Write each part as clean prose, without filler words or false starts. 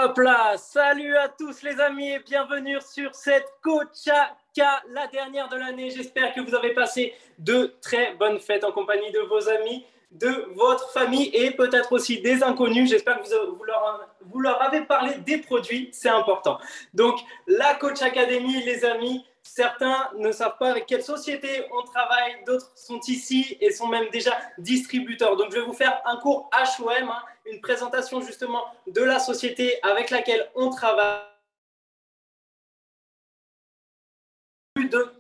Hop là, salut à tous les amis et bienvenue sur cette Coachaka, la dernière de l'année. J'espère que vous avez passé de très bonnes fêtes en compagnie de vos amis, de votre famille et peut-être aussi des inconnus. J'espère que vous leur avez parlé des produits, c'est important. Donc, la Coach Academy, les amis, certains ne savent pas avec quelle société on travaille, d'autres sont ici et sont même déjà distributeurs. Donc, je vais vous faire un cours HOM, une présentation justement de la société avec laquelle on travaille. Plus de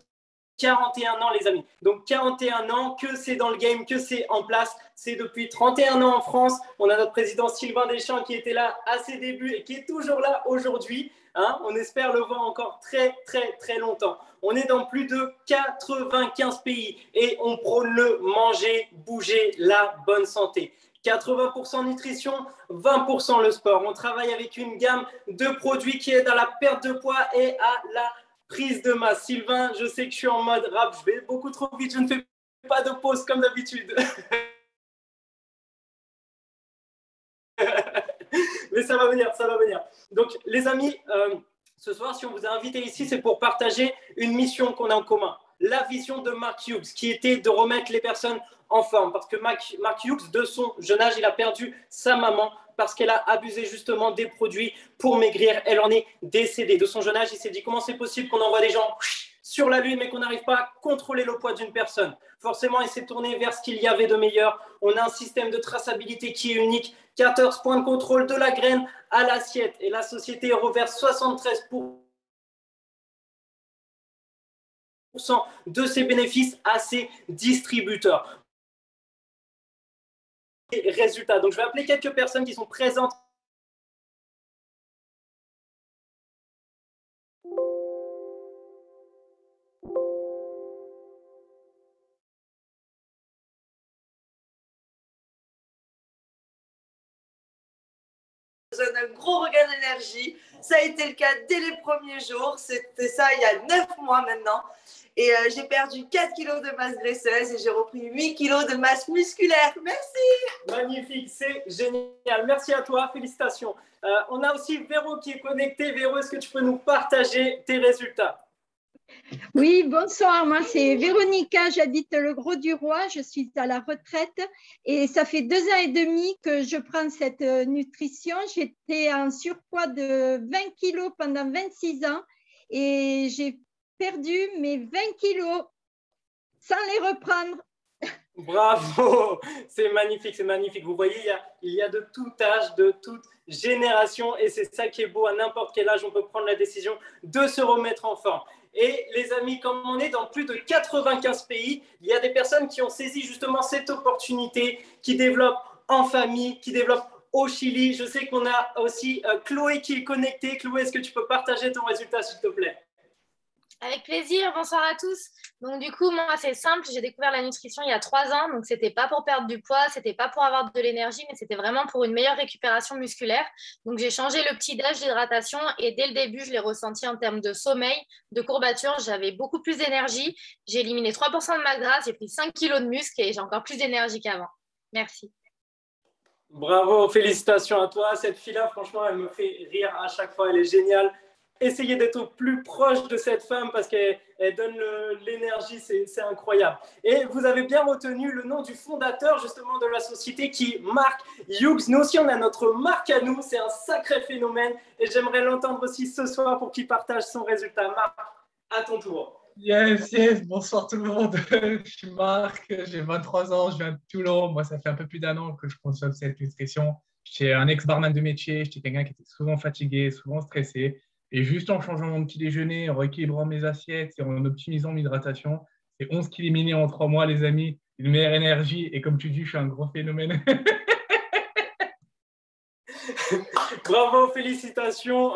41 ans, les amis. Donc, 41 ans, que c'est dans le game, que c'est en place. C'est depuis 31 ans en France. On a notre président Sylvain Deschamps qui était là à ses débuts et qui est toujours là aujourd'hui. On espère le voir encore très, très, très longtemps. On est dans plus de 95 pays et on prône le manger, bouger, la bonne santé. 80% nutrition, 20% le sport. On travaille avec une gamme de produits qui aident à la perte de poids et à la prise de masse. Sylvain, je sais que je suis en mode rap, je vais beaucoup trop vite, je ne fais pas de pause comme d'habitude. Mais ça va venir, ça va venir. Donc, les amis, ce soir, si on vous a invité ici, c'est pour partager une mission qu'on a en commun. La vision de Mark Hughes, qui était de remettre les personnes en forme. Parce que Mark Hughes, de son jeune âge, il a perdu sa maman parce qu'elle a abusé justement des produits pour maigrir. Elle en est décédée. De son jeune âge, il s'est dit comment c'est possible qu'on envoie des gens sur la Lune mais qu'on n'arrive pas à contrôler le poids d'une personne. Forcément, il s'est tourné vers ce qu'il y avait de meilleur. On a un système de traçabilité qui est unique. 14 points de contrôle de la graine à l'assiette. Et la société reverse 73% de ses bénéfices à ses distributeurs. Et résultats. Donc, je vais appeler quelques personnes qui sont présentes. Un gros regain d'énergie. Ça a été le cas dès les premiers jours. C'était ça il y a 9 mois maintenant. Et j'ai perdu 4 kilos de masse graisseuse et j'ai repris 8 kilos de masse musculaire. Merci. Magnifique, c'est génial. Merci à toi, félicitations. On a aussi Véro qui est connecté. Véro, est-ce que tu peux nous partager tes résultats? Oui, bonsoir, moi c'est Véronica, j'habite le Grau-du-Roi, je suis à la retraite et ça fait 2 ans et demi que je prends cette nutrition. J'étais en surpoids de 20 kilos pendant 26 ans et j'ai perdu mes 20 kilos sans les reprendre. Bravo, c'est magnifique, c'est magnifique. Vous voyez, il y a de tout âge, de toute génération et c'est ça qui est beau. À n'importe quel âge, on peut prendre la décision de se remettre en forme. Et les amis, comme on est dans plus de 95 pays, il y a des personnes qui ont saisi justement cette opportunité, qui développent en famille, qui développent au Chili. Je sais qu'on a aussi Chloé qui est connectée. Chloé, est-ce que tu peux partager ton résultat, s'il te plaît? Avec plaisir, bonsoir à tous. Donc du coup, moi, c'est simple, j'ai découvert la nutrition il y a 3 ans, donc c'était pas pour perdre du poids, c'était pas pour avoir de l'énergie, mais c'était vraiment pour une meilleure récupération musculaire. Donc j'ai changé le petit-déj, l'hydratation, et dès le début, je l'ai ressenti en termes de sommeil, de courbature, j'avais beaucoup plus d'énergie, j'ai éliminé 3% de ma graisse, j'ai pris 5 kilos de muscle et j'ai encore plus d'énergie qu'avant. Merci. Bravo, félicitations à toi. Cette fille-là, franchement, elle me fait rire à chaque fois, elle est géniale. Essayez d'être au plus proche de cette femme parce qu'elle donne l'énergie, c'est incroyable. Et vous avez bien retenu le nom du fondateur justement de la société qui est Mark Hughes. Nous aussi, on a notre Mark à nous, c'est un sacré phénomène et j'aimerais l'entendre aussi ce soir pour qu'il partage son résultat. Marc, à ton tour. Yes, bonsoir tout le monde. Je suis Marc, j'ai 23 ans, je viens de Toulon. Moi, ça fait un peu plus d'1 an que je consomme cette nutrition. J'étais un ex-barman de métier, j'étais quelqu'un qui était souvent fatigué, souvent stressé. Et juste en changeant mon petit déjeuner, en rééquilibrant mes assiettes et en optimisant mon hydratation, c'est 11 kilos éliminés en 3 mois, les amis. Une meilleure énergie. Et comme tu dis, je suis un gros phénomène. Bravo, félicitations.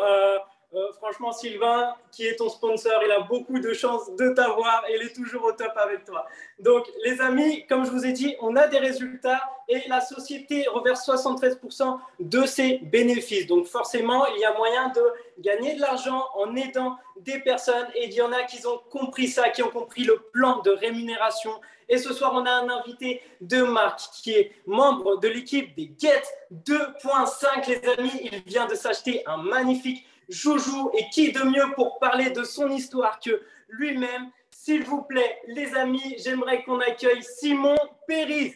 Franchement, Sylvain, qui est ton sponsor, il a beaucoup de chances de t'avoir et il est toujours au top avec toi. Donc, les amis, comme je vous ai dit, on a des résultats et la société reverse 73% de ses bénéfices. Donc, forcément, il y a moyen de gagner de l'argent en aidant des personnes. Et il y en a qui ont compris ça, qui ont compris le plan de rémunération. Et ce soir, on a un invité de marque qui est membre de l'équipe des Get 2.5. Les amis, il vient de s'acheter un magnifique joujou. Et qui de mieux pour parler de son histoire que lui-même? S'il vous plaît, les amis, j'aimerais qu'on accueille Simon Péris.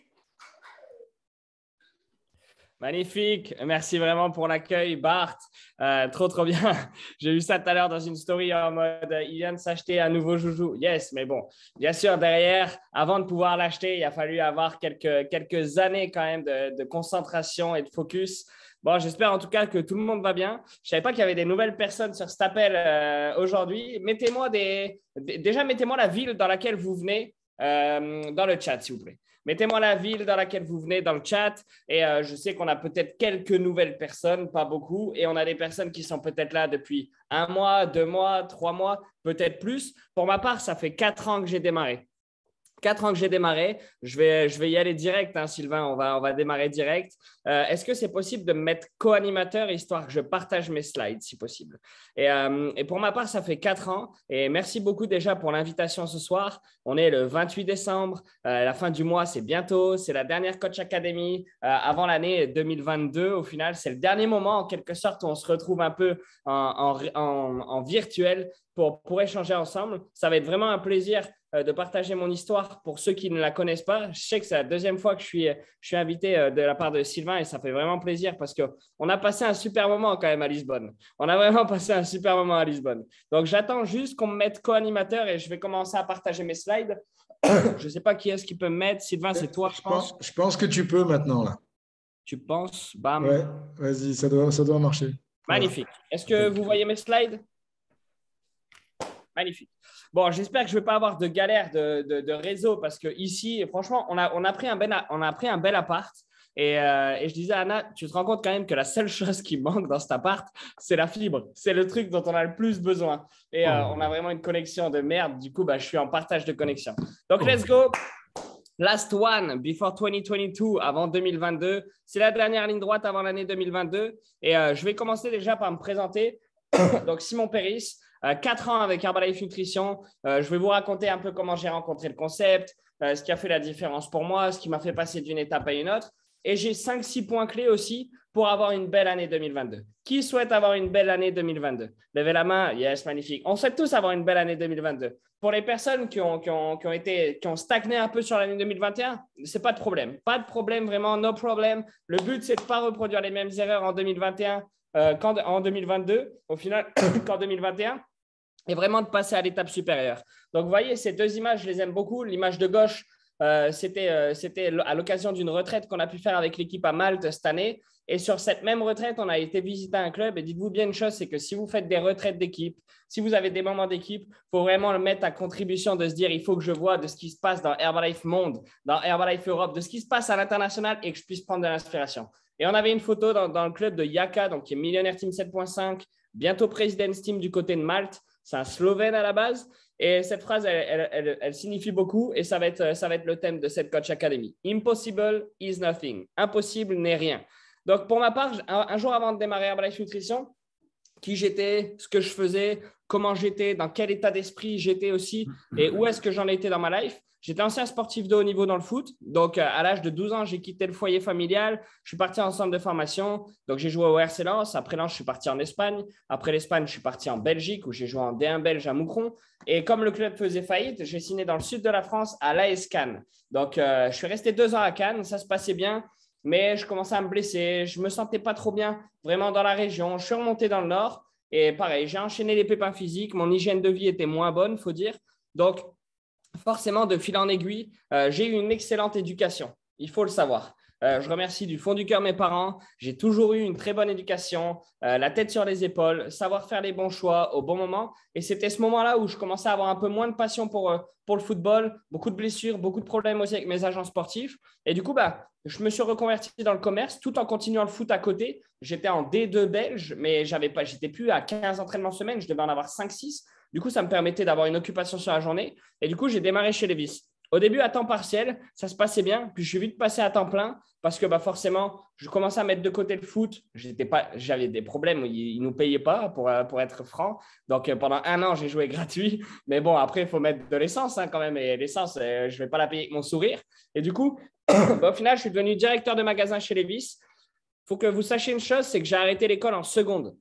Magnifique, merci vraiment pour l'accueil, Bart. Trop bien. J'ai vu ça tout à l'heure dans une story en mode il vient de s'acheter un nouveau joujou. Yes, mais bon, bien sûr, derrière, avant de pouvoir l'acheter, il a fallu avoir quelques années quand même de concentration et de focus. Bon, j'espère en tout cas que tout le monde va bien. Je ne savais pas qu'il y avait des nouvelles personnes sur cet appel aujourd'hui. Déjà, mettez-moi la ville dans laquelle vous venez dans le chat, s'il vous plaît. Mettez-moi la ville dans laquelle vous venez dans le chat et je sais qu'on a peut-être quelques nouvelles personnes, pas beaucoup, et on a des personnes qui sont peut-être là depuis 1 mois, 2 mois, 3 mois, peut-être plus. Pour ma part, ça fait 4 ans que j'ai démarré. 4 ans que j'ai démarré. Je vais y aller direct, hein, Sylvain, on va démarrer direct. Est-ce que c'est possible de me mettre co-animateur histoire que je partage mes slides, si possible? Et pour ma part, ça fait 4 ans. Et merci beaucoup déjà pour l'invitation ce soir. On est le 28 décembre. La fin du mois, c'est bientôt. C'est la dernière Coach Academy avant l'année 2022. Au final, c'est le dernier moment, en quelque sorte, où on se retrouve un peu en virtuel pour échanger ensemble. Ça va être vraiment un plaisir de partager mon histoire pour ceux qui ne la connaissent pas. Je sais que c'est la 2e fois que je suis invité de la part de Sylvain et ça fait vraiment plaisir parce qu'on a passé un super moment quand même à Lisbonne. On a vraiment passé un super moment à Lisbonne. Donc, j'attends juste qu'on me mette co-animateur et je vais commencer à partager mes slides. Je ne sais pas qui est-ce qui peut me mettre. Sylvain, c'est toi, je pense. Je pense que tu peux maintenant, là. Tu penses? Bam. Ouais, vas-y, ça doit marcher. Magnifique. Est-ce que vous voyez mes slides? Magnifique. Bon, j'espère que je ne vais pas avoir de galère de réseau parce qu'ici, franchement, on a pris un bel appart. Et je disais à Anna, tu te rends compte quand même que la seule chose qui manque dans cet appart, c'est la fibre. C'est le truc dont on a le plus besoin. Et on a vraiment une connexion de merde. Du coup, je suis en partage de connexion. Donc, let's go. Last one before 2022, avant 2022. C'est la dernière ligne droite avant l'année 2022. Et je vais commencer déjà par me présenter. Donc, Simon Péris. 4 ans avec Herbalife Nutrition. Je vais vous raconter un peu comment j'ai rencontré le concept, ce qui a fait la différence pour moi, ce qui m'a fait passer d'une étape à une autre. Et j'ai 5-6 points clés aussi pour avoir une belle année 2022. Qui souhaite avoir une belle année 2022? Levez la main. Yes, magnifique. On souhaite tous avoir une belle année 2022. Pour les personnes qui ont stagné un peu sur l'année 2021, ce n'est pas de problème. Pas de problème, vraiment, no problem. Le but, c'est de ne pas reproduire les mêmes erreurs en 2021 qu'en 2022, au final, qu'en 2021, et vraiment de passer à l'étape supérieure. Donc, vous voyez, ces 2 images, je les aime beaucoup. L'image de gauche, c'était à l'occasion d'une retraite qu'on a pu faire avec l'équipe à Malte cette année. Et sur cette même retraite, on a été visiter un club. Et dites-vous bien une chose, c'est que si vous faites des retraites d'équipe, si vous avez des moments d'équipe, il faut vraiment le mettre à contribution de se dire, il faut que je vois de ce qui se passe dans Herbalife Monde, dans Herbalife Europe, de ce qui se passe à l'international et que je puisse prendre de l'inspiration. Et on avait une photo dans le club de Jaka, donc qui est Millionaire Team 7.5, bientôt President's Team du côté de Malte. C'est un Slovène à la base. Et cette phrase, elle signifie beaucoup et ça va être le thème de cette Coach Academy. Impossible is nothing. Impossible n'est rien. Donc, pour ma part, un jour avant de démarrer Herbalife Nutrition, qui j'étais, ce que je faisais, comment j'étais, dans quel état d'esprit j'étais aussi et où est-ce que j'en étais dans ma life. J'étais ancien sportif de haut niveau dans le foot. Donc, à l'âge de 12 ans, j'ai quitté le foyer familial. Je suis parti en centre de formation. Donc, j'ai joué au RC Lens. Après Lens, je suis parti en Espagne. Après l'Espagne, je suis parti en Belgique où j'ai joué en D1 belge à Moucron. Et comme le club faisait faillite, j'ai signé dans le sud de la France à l'AS Cannes. Donc, je suis resté 2 ans à Cannes. Ça se passait bien. Mais je commençais à me blesser. Je ne me sentais pas trop bien vraiment dans la région. Je suis remonté dans le nord. Et pareil, j'ai enchaîné les pépins physiques. Mon hygiène de vie était moins bonne, il faut dire. Donc, forcément, de fil en aiguille, j'ai eu une excellente éducation. Il faut le savoir. Je remercie du fond du cœur mes parents. J'ai toujours eu une très bonne éducation, la tête sur les épaules, savoir faire les bons choix au bon moment. Et c'était ce moment-là où je commençais à avoir un peu moins de passion pour le football, beaucoup de blessures, beaucoup de problèmes aussi avec mes agents sportifs. Et du coup, je me suis reconverti dans le commerce tout en continuant le foot à côté. J'étais en D2 belge, mais j'étais plus à 15 entraînements semaine, je devais en avoir 5-6. Du coup, ça me permettait d'avoir une occupation sur la journée. Et du coup, j'ai démarré chez Levi's. Au début, à temps partiel, ça se passait bien. Puis, je suis vite passé à temps plein parce que forcément, je commençais à mettre de côté le foot. J'avais des problèmes. Ils ne nous payaient pas, pour être franc. Donc, pendant 1 an, j'ai joué gratuit. Mais bon, après, il faut mettre de l'essence quand même. Et l'essence, je ne vais pas la payer avec mon sourire. Et du coup, au final, je suis devenu directeur de magasin chez Levi's. Il faut que vous sachiez une chose, c'est que j'ai arrêté l'école en seconde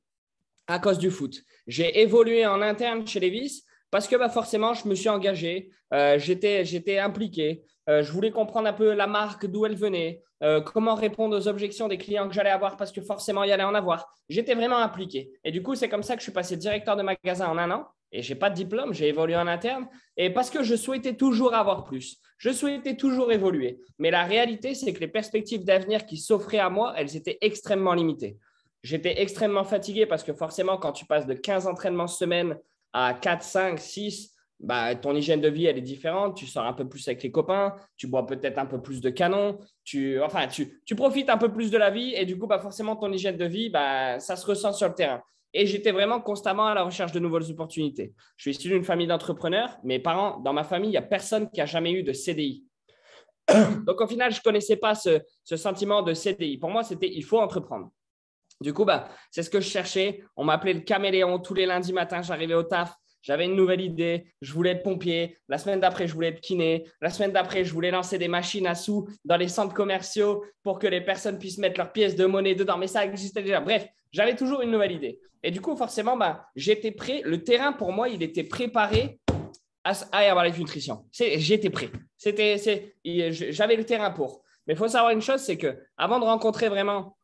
à cause du foot. J'ai évolué en interne chez Levi's parce que forcément, je me suis engagé, j'étais impliqué, je voulais comprendre un peu la marque, d'où elle venait, comment répondre aux objections des clients que j'allais avoir parce que forcément, il y allait en avoir. J'étais vraiment impliqué. Et du coup, c'est comme ça que je suis passé directeur de magasin en 1 an. Et je n'ai pas de diplôme, j'ai évolué en interne. Et parce que je souhaitais toujours avoir plus. Je souhaitais toujours évoluer. Mais la réalité, c'est que les perspectives d'avenir qui s'offraient à moi, elles étaient extrêmement limitées. J'étais extrêmement fatigué parce que forcément, quand tu passes de 15 entraînements semaine à 4, 5, 6, ton hygiène de vie, elle est différente. Tu sors un peu plus avec les copains, tu bois peut-être un peu plus de canon, tu profites un peu plus de la vie et du coup, forcément, ton hygiène de vie, ça se ressent sur le terrain. Et j'étais vraiment constamment à la recherche de nouvelles opportunités. Je suis issu d'une famille d'entrepreneurs. Mes parents, dans ma famille, il n'y a personne qui a jamais eu de CDI. Donc, au final, je ne connaissais pas ce sentiment de CDI. Pour moi, c'était il faut entreprendre. Du coup, c'est ce que je cherchais. On m'appelait le caméléon. Tous les lundis matins, j'arrivais au taf. J'avais une nouvelle idée. Je voulais être pompier. La semaine d'après, je voulais être kiné. La semaine d'après, je voulais lancer des machines à sous dans les centres commerciaux pour que les personnes puissent mettre leurs pièces de monnaie dedans. Mais ça existait déjà. Bref, j'avais toujours une nouvelle idée. Et du coup, forcément, j'étais prêt. Le terrain, pour moi, il était préparé à Herbalife Nutrition. J'étais prêt. J'avais le terrain pour. Mais il faut savoir une chose, c'est qu'avant de rencontrer vraiment,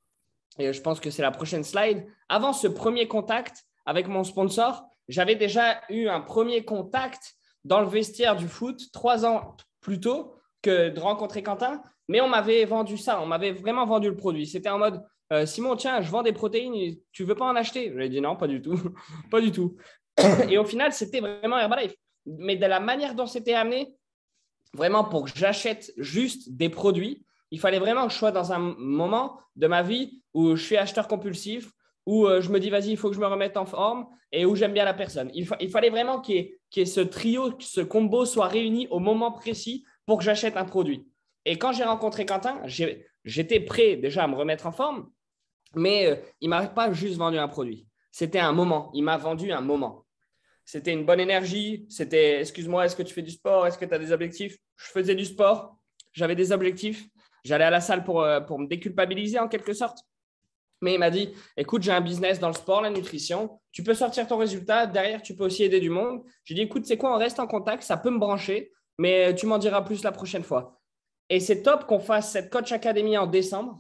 et je pense que c'est la prochaine slide, avant ce premier contact avec mon sponsor, j'avais déjà eu un premier contact dans le vestiaire du foot 3 ans plus tôt que de rencontrer Quentin. Mais on m'avait vendu ça. On m'avait vraiment vendu le produit. C'était en mode Simon, tiens, je vends des protéines, tu ne veux pas en acheter? Je lui ai dit non, pas du tout. Pas du tout. Et au final, c'était vraiment Herbalife. Mais de la manière dont c'était amené, vraiment pour que j'achète juste des produits, il fallait vraiment que je sois dans un moment de ma vie où je suis acheteur compulsif, où je me dis, vas-y, il faut que je me remette en forme et où j'aime bien la personne. Il fallait vraiment qu'il y ait ce trio, ce combo soit réuni au moment précis pour que j'achète un produit. Et quand j'ai rencontré Quentin, j'étais prêt déjà à me remettre en forme, mais il ne m'a pas juste vendu un produit. C'était un moment. Il m'a vendu un moment. C'était une bonne énergie. C'était, excuse-moi, est-ce que tu fais du sport? Est-ce que tu as des objectifs? Je faisais du sport. J'avais des objectifs. J'allais à la salle pour me déculpabiliser en quelque sorte. Mais il m'a dit, écoute, j'ai un business dans le sport, la nutrition. Tu peux sortir ton résultat. Derrière, tu peux aussi aider du monde. J'ai dit, écoute, c'est quoi? On reste en contact. Ça peut me brancher, mais tu m'en diras plus la prochaine fois. Et c'est top qu'on fasse cette Coach Academy en décembre,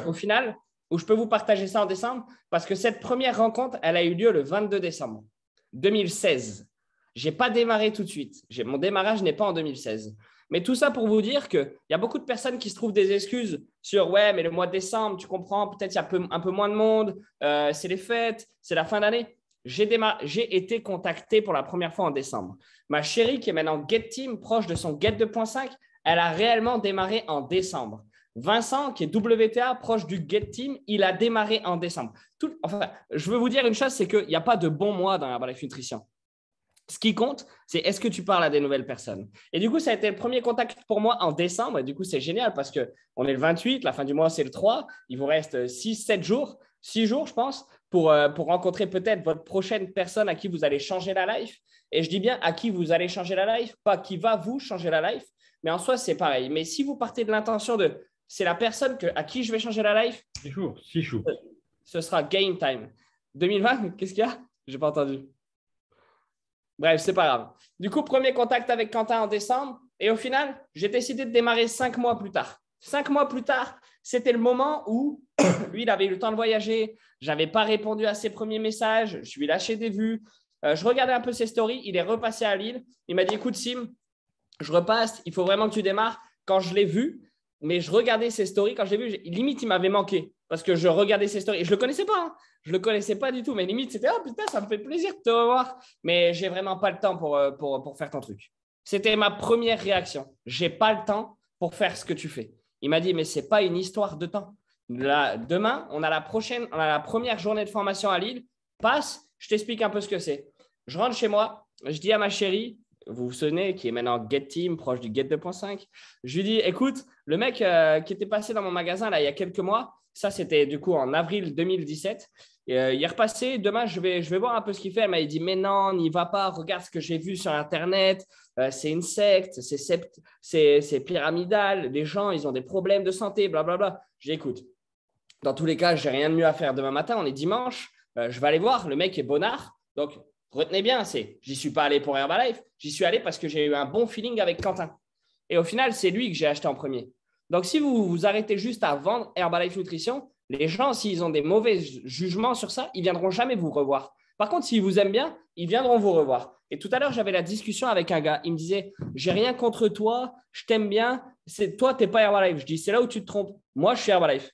au final, où je peux vous partager ça en décembre, parce que cette première rencontre, elle a eu lieu le 22 décembre 2016. Je n'ai pas démarré tout de suite. Mon démarrage n'est pas en 2016. Mais tout ça pour vous dire qu'il y a beaucoup de personnes qui se trouvent des excuses sur « ouais, mais le mois de décembre, tu comprends, peut-être il y a un peu moins de monde, c'est les fêtes, c'est la fin d'année ». J'ai été contacté pour la première fois en décembre. Ma chérie, qui est maintenant Get Team, proche de son Get 2.5, elle a réellement démarré en décembre. Vincent, qui est WTA, proche du Get Team, il a démarré en décembre. Je veux vous dire une chose, c'est qu'il n'y a pas de bon mois dans Herbalife Nutrition. Ce qui compte, c'est est-ce que tu parles à des nouvelles personnes. Et du coup, ça a été le premier contact pour moi en décembre. Et du coup, c'est génial parce qu'on est le 28, la fin du mois, c'est le 3. Il vous reste 6 jours, je pense, pour rencontrer peut-être votre prochaine personne à qui vous allez changer la life. Et je dis bien à qui vous allez changer la life, pas qui va vous changer la life. Mais en soi, c'est pareil. Mais si vous partez de l'intention de c'est la personne à qui je vais changer la life, 6 jours. Ce sera game time. 2020, qu'est-ce qu'il y a? Je n'ai pas entendu. Bref, c'est pas grave. Du coup, premier contact avec Quentin en décembre. Et au final, j'ai décidé de démarrer 5 mois plus tard. 5 mois plus tard, c'était le moment où lui, il avait eu le temps de voyager. Je n'avais pas répondu à ses premiers messages. Je lui ai lâché des vues. Je regardais un peu ses stories. Il est repassé à Lille. Il m'a dit, écoute, Sim, je repasse. Il faut vraiment que tu démarres. Quand je l'ai vu, mais je regardais ses stories. Quand j'ai vu, limite, il m'avait manqué parce que je regardais ses stories. Et je ne le connaissais pas. Hein. Je ne le connaissais pas du tout. Mais limite, c'était « Oh putain, ça me fait plaisir de te revoir. » Mais je n'ai vraiment pas le temps pour faire ton truc. C'était ma première réaction. Je n'ai pas le temps pour faire ce que tu fais. Il m'a dit « Mais ce n'est pas une histoire de temps. Là, demain, on a la première journée de formation à Lille. Passe, je t'explique un peu ce que c'est. » Je rentre chez moi. Je dis à ma chérie, vous vous souvenez, qui est maintenant Get Team, proche du Get 2.5. Je lui dis, écoute, le mec qui était passé dans mon magasin là, il y a quelques mois, ça c'était du coup en avril 2017, il est repassé, demain je vais voir un peu ce qu'il fait. Elle m'a dit, mais non, n'y va pas, regarde ce que j'ai vu sur Internet, c'est une secte, c'est pyramidal, les gens, ils ont des problèmes de santé, blablabla. Je dis, écoute, dans tous les cas, je n'ai rien de mieux à faire demain matin, on est dimanche, je vais aller voir, le mec est bonnard, donc… Retenez bien, j'y suis pas allé pour Herbalife, j'y suis allé parce que j'ai eu un bon feeling avec Quentin. Et au final, c'est lui que j'ai acheté en premier. Donc, si vous vous arrêtez juste à vendre Herbalife Nutrition, les gens, s'ils ont des mauvais jugements sur ça, ils ne viendront jamais vous revoir. Par contre, s'ils vous aiment bien, ils viendront vous revoir. Et tout à l'heure, j'avais la discussion avec un gars. Il me disait, j'ai rien contre toi, je t'aime bien. Toi, tu n'es pas Herbalife. Je dis, c'est là où tu te trompes. Moi, je suis Herbalife.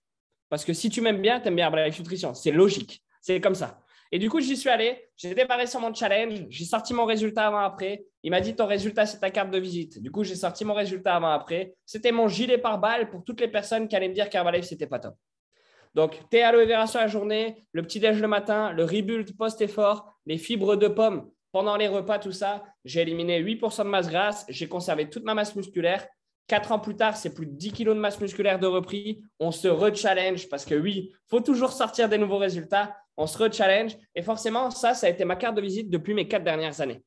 Parce que si tu m'aimes bien, tu aimes bien Herbalife Nutrition. C'est logique. C'est comme ça. Et du coup, j'y suis allé, j'ai démarré sur mon challenge, j'ai sorti mon résultat avant-après. Il m'a dit, ton résultat, c'est ta carte de visite. Du coup, j'ai sorti mon résultat avant-après. C'était mon gilet pare-balles pour toutes les personnes qui allaient me dire qu'Herbalife, ce n'était pas top. Donc, thé aloe vera sur la journée, le petit-déj le matin, le rebuild post-effort, les fibres de pomme pendant les repas, tout ça. J'ai éliminé 8% de masse grasse, j'ai conservé toute ma masse musculaire. 4 ans plus tard, c'est plus de 10 kilos de masse musculaire de repris. On se re-challenge parce que oui, il faut toujours sortir des nouveaux résultats. On se re-challenge. Et forcément, ça a été ma carte de visite depuis mes 4 dernières années.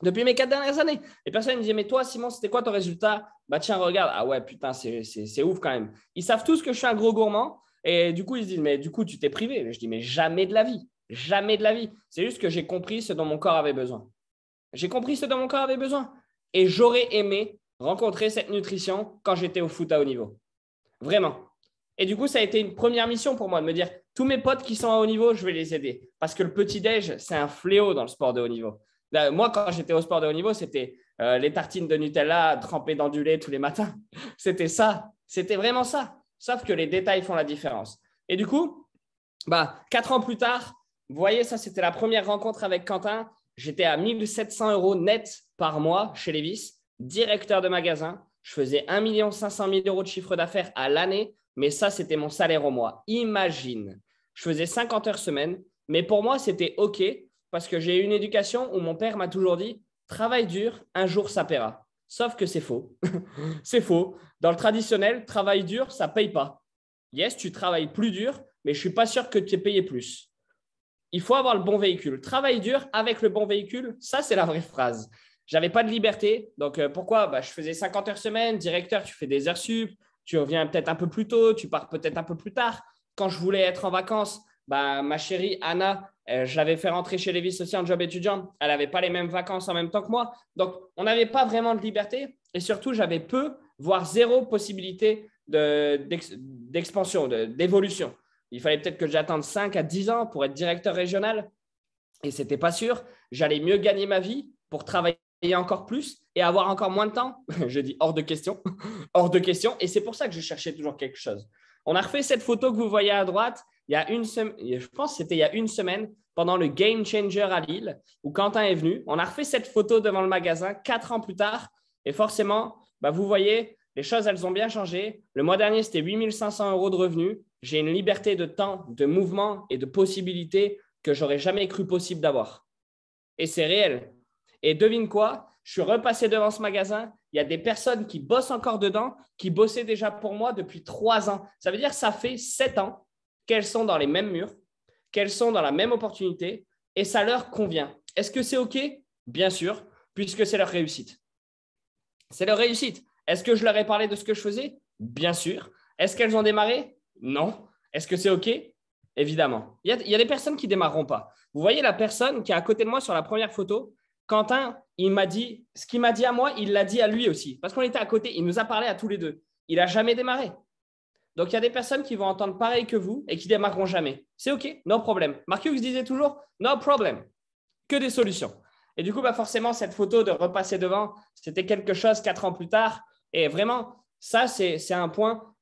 Depuis mes 4 dernières années. Les personnes me disaient, mais toi, Simon, c'était quoi ton résultat? Bah tiens, regarde. Ah ouais, putain, c'est ouf quand même. Ils savent tous que je suis un gros gourmand. Et du coup, ils se disent, mais du coup, tu t'es privé. Je dis, mais jamais de la vie. Jamais de la vie. C'est juste que j'ai compris ce dont mon corps avait besoin. J'ai compris ce dont mon corps avait besoin. Et j'aurais aimé rencontrer cette nutrition quand j'étais au foot à haut niveau. Vraiment. Et du coup, ça a été une première mission pour moi de me dire, tous mes potes qui sont à haut niveau, je vais les aider. Parce que le petit-déj, c'est un fléau dans le sport de haut niveau. Là, moi, quand j'étais au sport de haut niveau, c'était les tartines de Nutella trempées dans du lait tous les matins. C'était ça. C'était vraiment ça. Sauf que les détails font la différence. Et du coup, 4 ans plus tard, vous voyez, ça, c'était la première rencontre avec Quentin. J'étais à 1 700 € net par mois chez Levi's, directeur de magasin. Je faisais 1 500 000 € de chiffre d'affaires à l'année. Mais ça, c'était mon salaire au mois. Imagine, je faisais 50 heures semaine, mais pour moi, c'était OK parce que j'ai eu une éducation où mon père m'a toujours dit « Travaille dur, un jour ça paiera ». Sauf que c'est faux. C'est faux. Dans le traditionnel, travail dur, ça ne paye pas. Yes, tu travailles plus dur, mais je ne suis pas sûr que tu aies payé plus. Il faut avoir le bon véhicule. Travail dur avec le bon véhicule, ça, c'est la vraie phrase. Je n'avais pas de liberté. Donc, pourquoi? Je faisais 50 heures semaine. Directeur, tu fais des heures sup. Tu reviens peut-être un peu plus tôt, tu pars peut-être un peu plus tard. Quand je voulais être en vacances, ma chérie Anna, je l'avais fait rentrer chez Levi's aussi en job étudiant. Elle n'avait pas les mêmes vacances en même temps que moi. Donc, on n'avait pas vraiment de liberté. Et surtout, j'avais peu, voire zéro possibilité d'expansion, d'évolution. Il fallait peut-être que j'attende 5 à 10 ans pour être directeur régional. Et ce n'était pas sûr. J'allais mieux gagner ma vie pour travailler encore plus et avoir encore moins de temps. Je dis hors de question. Hors de question. Et c'est pour ça que je cherchais toujours quelque chose. On a refait cette photo que vous voyez à droite il y a une semaine, je pense que c'était il y a une semaine, pendant le Game Changer à Lille, où Quentin est venu. On a refait cette photo devant le magasin 4 ans plus tard. Et forcément, vous voyez, les choses, elles ont bien changé. Le mois dernier, c'était 8 500 € de revenus. J'ai une liberté de temps, de mouvement et de possibilités que je n'aurais jamais cru possible d'avoir. Et c'est réel. Et devine quoi? Je suis repassé devant ce magasin. Il y a des personnes qui bossent encore dedans, qui bossaient déjà pour moi depuis 3 ans. Ça veut dire que ça fait 7 ans qu'elles sont dans les mêmes murs, qu'elles sont dans la même opportunité et ça leur convient. Est-ce que c'est OK? Bien sûr, puisque c'est leur réussite. C'est leur réussite. Est-ce que je leur ai parlé de ce que je faisais? Bien sûr. Est-ce qu'elles ont démarré? Non. Est-ce que c'est OK? Évidemment. Il y a des personnes qui ne démarreront pas. Vous voyez la personne qui est à côté de moi sur la première photo? Quentin, il m'a dit, ce qu'il m'a dit à moi, il l'a dit à lui aussi. Parce qu'on était à côté, il nous a parlé à tous les deux. Il n'a jamais démarré. Donc, il y a des personnes qui vont entendre pareil que vous et qui ne démarreront jamais. C'est OK, no problème. Mark Hughes disait toujours, no problem, que des solutions. Et du coup, forcément, cette photo de repasser devant, c'était quelque chose 4 ans plus tard. Et vraiment, Ça, c'est un point,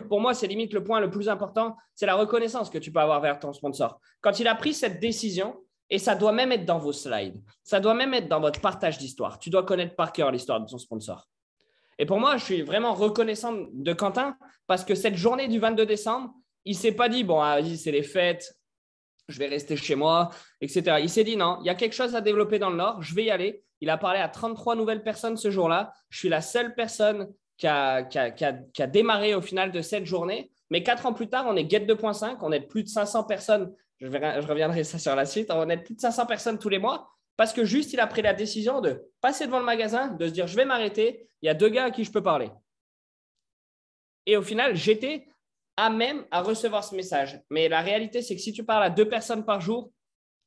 pour moi, c'est limite le point le plus important, c'est la reconnaissance que tu peux avoir vers ton sponsor. Quand il a pris cette décision, et ça doit même être dans vos slides, ça doit même être dans votre partage d'histoire. Tu dois connaître par cœur l'histoire de ton sponsor. Et pour moi, je suis vraiment reconnaissant de Quentin parce que cette journée du 22 décembre, il ne s'est pas dit, bon, vas-y, c'est les fêtes, je vais rester chez moi, etc. Il s'est dit, non, il y a quelque chose à développer dans le Nord, je vais y aller. Il a parlé à 33 nouvelles personnes ce jour-là. Je suis la seule personne qui a démarré au final de cette journée. Mais 4 ans plus tard, on est Get 2.5, on est plus de 500 personnes. Je reviendrai ça sur la suite. On est plus de 500 personnes tous les mois parce que juste, il a pris la décision de passer devant le magasin, de se dire, je vais m'arrêter. Il y a 2 gars à qui je peux parler. Et au final, j'étais à même à recevoir ce message. Mais la réalité, c'est que si tu parles à 2 personnes par jour,